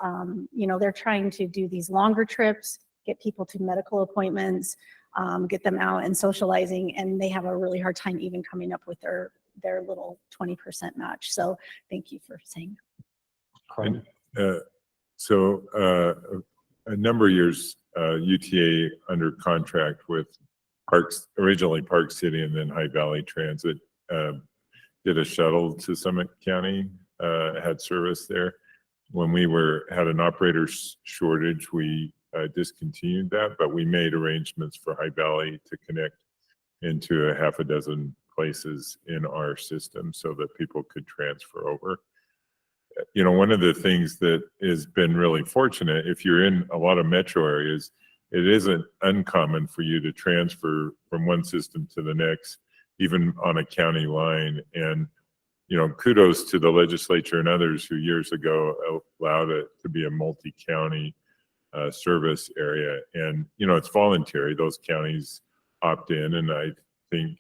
They're trying to do these longer trips, get people to medical appointments, get them out and socializing, and they have a really hard time even coming up with their little 20% match. So thank you for saying that. A number of years, UTA under contract with originally Park City and then High Valley Transit, did a shuttle to Summit County, had service there. When we had an operator shortage, we discontinued that, but we made arrangements for High Valley to connect into a half a dozen places in our system so that people could transfer over. You know, one of the things that has been really fortunate, if you're in a lot of metro areas, it isn't uncommon for you to transfer from one system to the next, even on a county line. And, you know, kudos to the legislature and others who years ago allowed it to be a multi-county service area. And, you know, it's voluntary. Those counties opt in. And I think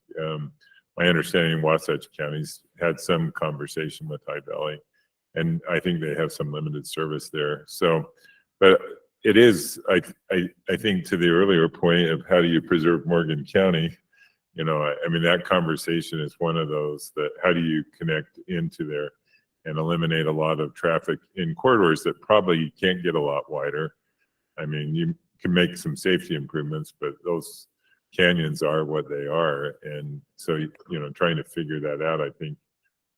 my understanding, Wasatch County's had some conversation with High Valley. And I think they have some limited service there. So, but it is, I think, to the earlier point of how do you preserve Morgan County, you know, I mean, that conversation is one of those that how do you connect into there and eliminate a lot of traffic in corridors that probably can't get a lot wider. I mean, you can make some safety improvements, but those canyons are what they are. And so, you know, trying to figure that out, I think,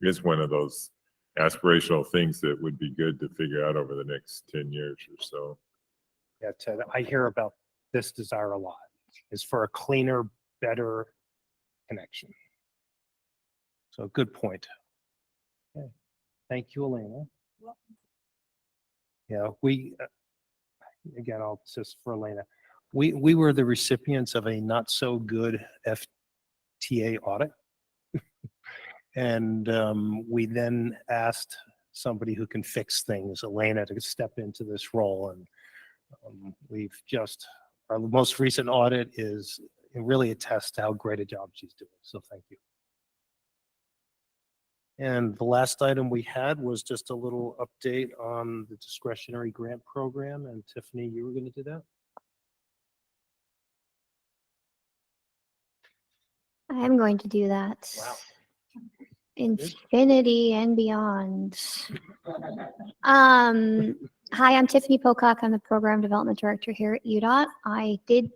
is one of those aspirational things that would be good to figure out over the next 10 years or so. Yeah, Ted, I hear about this desire a lot, is for a cleaner, better connection. So good point. Okay. Thank you, Elena. Yeah, again, I'll just for Elena, we were the recipients of a not so good FTA audit. And we then asked somebody who can fix things, Elena, to step into this role. And we've just, our most recent audit is, it really attests to how great a job she's doing. So thank you. And the last item we had was just a little update on the discretionary grant program. And Tiffany, you were going to do that? I'm going to do that. Wow. Infinity and beyond. Hi, I'm Tiffany Pocock. I'm the Program Development Director here at UDOT. I did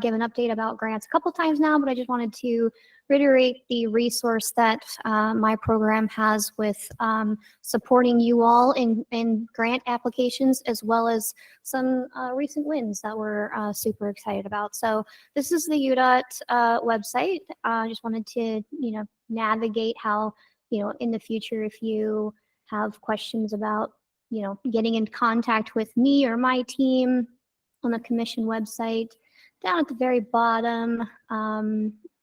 give an update about grants a couple times now, but I just wanted to reiterate the resource that my program has with supporting you all in grant applications, as well as some recent wins that we're super excited about. So this is the UDOT website. I just wanted to, navigate how, in the future, if you have questions about, getting in contact with me or my team on the commission website, down at the very bottom,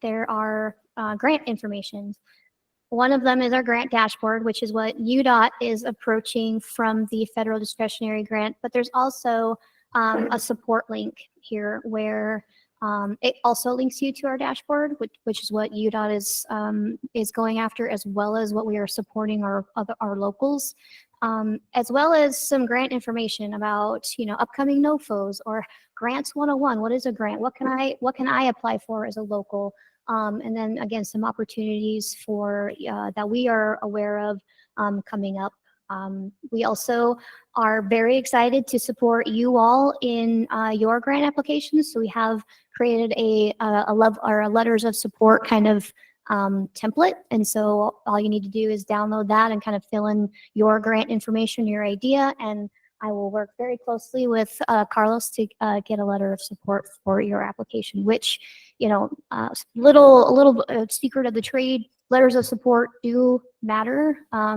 there are grant information. One of them is our grant dashboard, which is what UDOT is approaching from the federal discretionary grant, but there's also a support link here where it also links you to our dashboard, which is what UDOT is going after, as well as what we are supporting our locals, as well as some grant information about upcoming NOFOs or Grants 101. What is a grant? What can I apply for as a local? And then again, some opportunities for that we are aware of coming up. We also are very excited to support you all in your grant applications. So we have created a letters of support kind of template. And so all you need to do is download that and kind of fill in your grant information, your idea, and I will work very closely with Carlos to get a letter of support for your application, which, little secret of the trade, letters of support do matter. I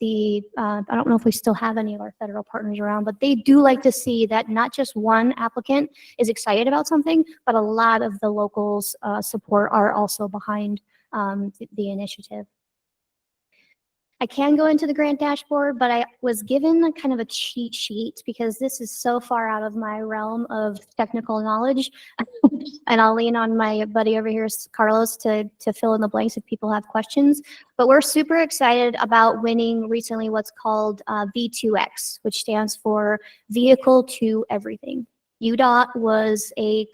don't know if we still have any of our federal partners around, but they do like to see that not just one applicant is excited about something, but a lot of the locals' support are also behind the initiative. I can go into the grant dashboard, but I was given kind of a cheat sheet because this is so far out of my realm of technical knowledge. And I'll lean on my buddy over here, Carlos, to fill in the blanks if people have questions. But we're super excited about winning recently what's called V2X, which stands for Vehicle to Everything. UDOT was a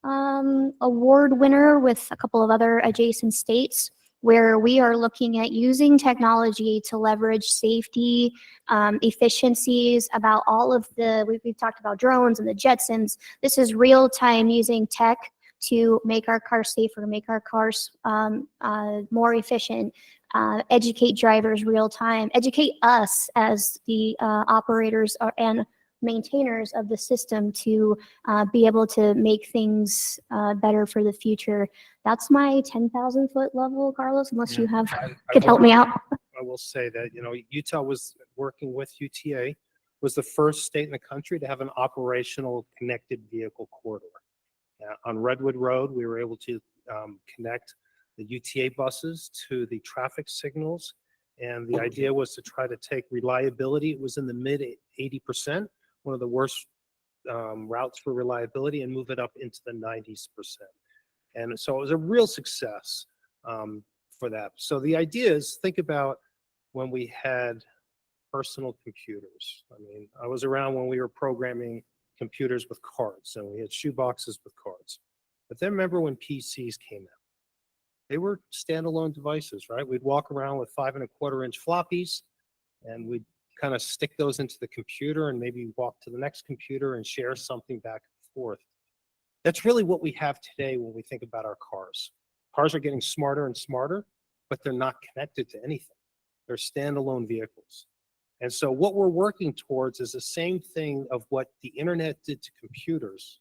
award winner with a couple of other adjacent states, where we are looking at using technology to leverage safety, efficiencies, about all of we've talked about drones and the Jetsons. This is real time using tech to make our cars safer, make our cars more efficient, educate drivers real time, educate us as the operators and maintainers of the system to be able to make things better for the future. That's my 10,000 foot level, Carlos, unless you have, could help me out. I will say that, Utah was working with UTA, was the first state in the country to have an operational connected vehicle corridor. On Redwood Road, we were able to connect the UTA buses to the traffic signals. And the idea was to try to take reliability. It was in the mid 80%, one of the worst routes for reliability, and move it up into the 90%. And so it was a real success for that. So the idea is, think about when we had personal computers. I mean, I was around when we were programming computers with cards, and we had shoe boxes with cards. But then remember when PCs came out? They were standalone devices, right? We'd walk around with 5 1/4 inch floppies, and we'd kind of stick those into the computer and maybe walk to the next computer and share something back and forth. That's really what we have today when we think about our cars. Cars are getting smarter and smarter, but they're not connected to anything. They're standalone vehicles. And so what we're working towards is the same thing of what the internet did to computers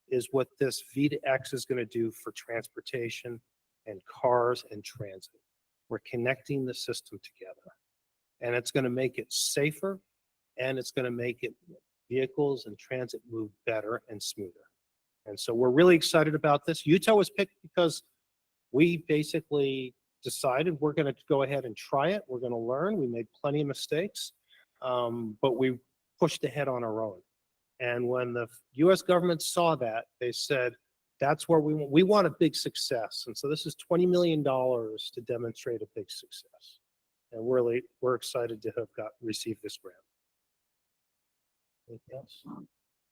is what this V2X is going to do for transportation and cars and transit. We're connecting the system together. And it's going to make it safer, and it's going to make it vehicles and transit move better and smoother. And so we're really excited about this. Utah was picked because we basically decided we're going to go ahead and try it. We're going to learn. We made plenty of mistakes, but we pushed ahead on our own. And when the US government saw that, they said, that's where we want a big success. And so this is $20 million to demonstrate a big success. And we're excited to have received this grant. Anything else?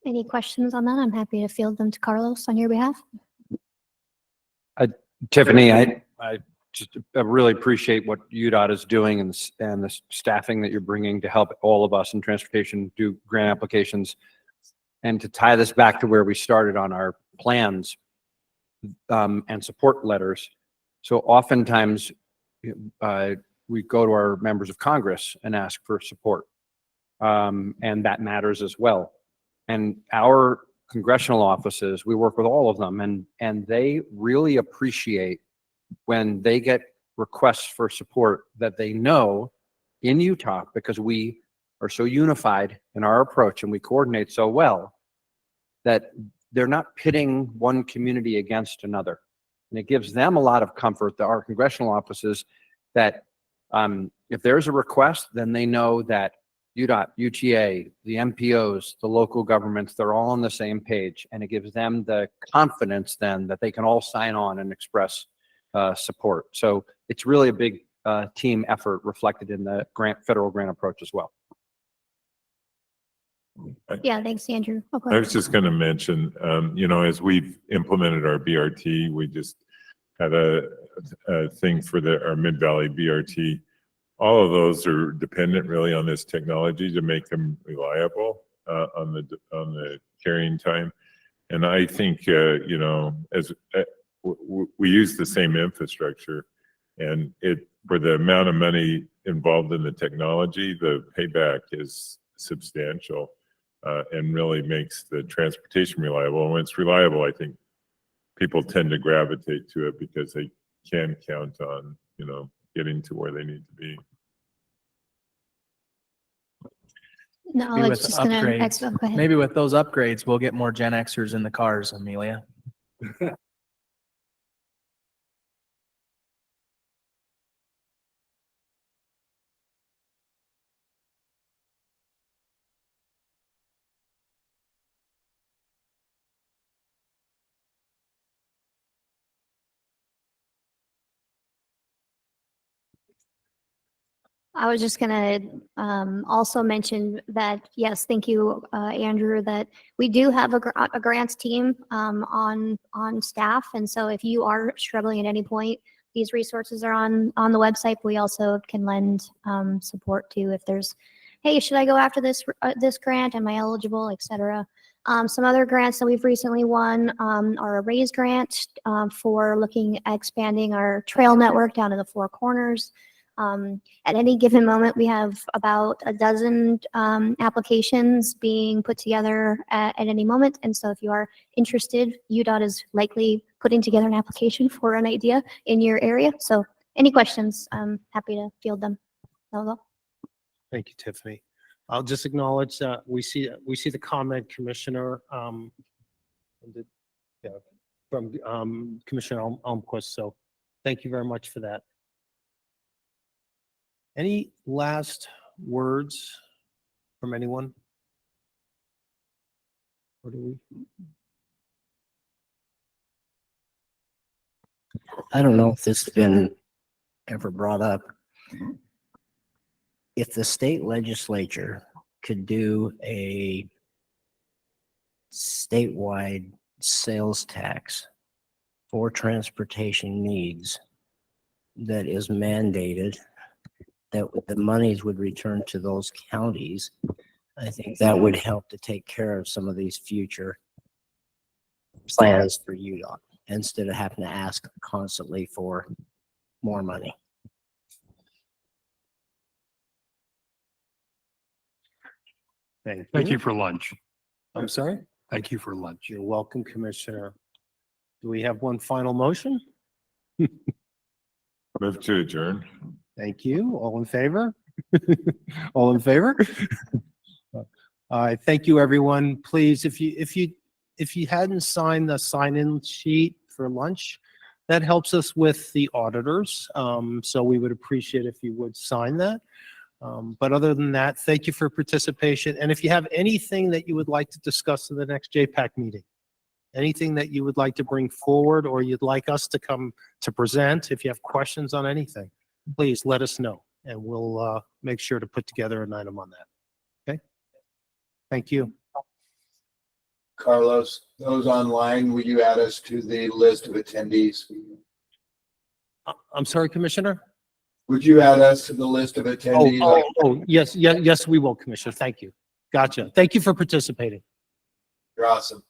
Any questions on that? I'm happy to field them to Carlos on your behalf. Tiffany, I really appreciate what UDOT is doing and the staffing that you're bringing to help all of us in transportation do grant applications. And to tie this back to where we started on our plans and support letters. So oftentimes we go to our members of Congress and ask for support. And that matters as well. And our congressional offices, we work with all of them, and they really appreciate when they get requests for support that they know in Utah, because we are so unified in our approach and we coordinate so well, that they're not pitting one community against another. And it gives them a lot of comfort, our congressional offices, that if there's a request, then they know that UDOT, UTA, the MPOs, the local governments, they're all on the same page. And it gives them the confidence then that they can all sign on and express support. So it's really a big team effort reflected in the federal grant approach as well. Yeah, thanks, Andrew. I was just going to mention, as we've implemented our BRT, we just had a thing for our Mid-Valley BRT. All of those are dependent really on this technology to make them reliable on the carrying time. And I think, as we use the same infrastructure, and for the amount of money involved in the technology, the payback is substantial and really makes the transportation reliable. And when it's reliable, I think people tend to gravitate to it because they can count on, getting to where they need to be. No, I was just going to go ahead. Maybe with those upgrades, we'll get more Gen Xers in the cars, Amelia. I was just going to also mention that, yes, thank you, Andrew, that we do have a grants team on staff. And so if you are struggling at any point, these resources are on the website. We also can lend support too if there's, hey, should I go after this grant? Am I eligible, et cetera. Some other grants that we've recently won are a RAISE grant for looking at expanding our trail network down in the Four Corners. At any given moment, we have about a dozen applications being put together at any moment. And so if you are interested, UDOT is likely putting together an application for an idea in your area. So any questions, I'm happy to field them. That was all. Thank you, Tiffany. I'll just acknowledge that we see the comment, Commissioner, from Commissioner Almquist. So thank you very much for that. Any last words from anyone? Or do we? I don't know if this has been ever brought up. If the state legislature could do a statewide sales tax for transportation needs that is mandated, that the monies would return to those counties, I think that would help to take care of some of these future plans for UDOT instead of having to ask constantly for more money. Thank you for lunch. I'm sorry? Thank you for lunch. You're welcome, Commissioner. Do we have one final motion? Move to adjourn. Thank you. All in favor? All in favor? Thank you, everyone. Please, if you hadn't signed the sign-in sheet for lunch, that helps us with the auditors. So we would appreciate if you would sign that. But other than that, thank you for participation. And if you have anything that you would like to discuss in the next JPAC meeting, anything that you would like to bring forward or you'd like us to come to present, if you have questions on anything, please let us know and we'll make sure to put together an item on that. Okay? Thank you. Carlos, those online, will you add us to the list of attendees? I'm sorry, Commissioner? Would you add us to the list of attendees? Yes, we will, Commissioner. Thank you. Gotcha. Thank you for participating. You're awesome.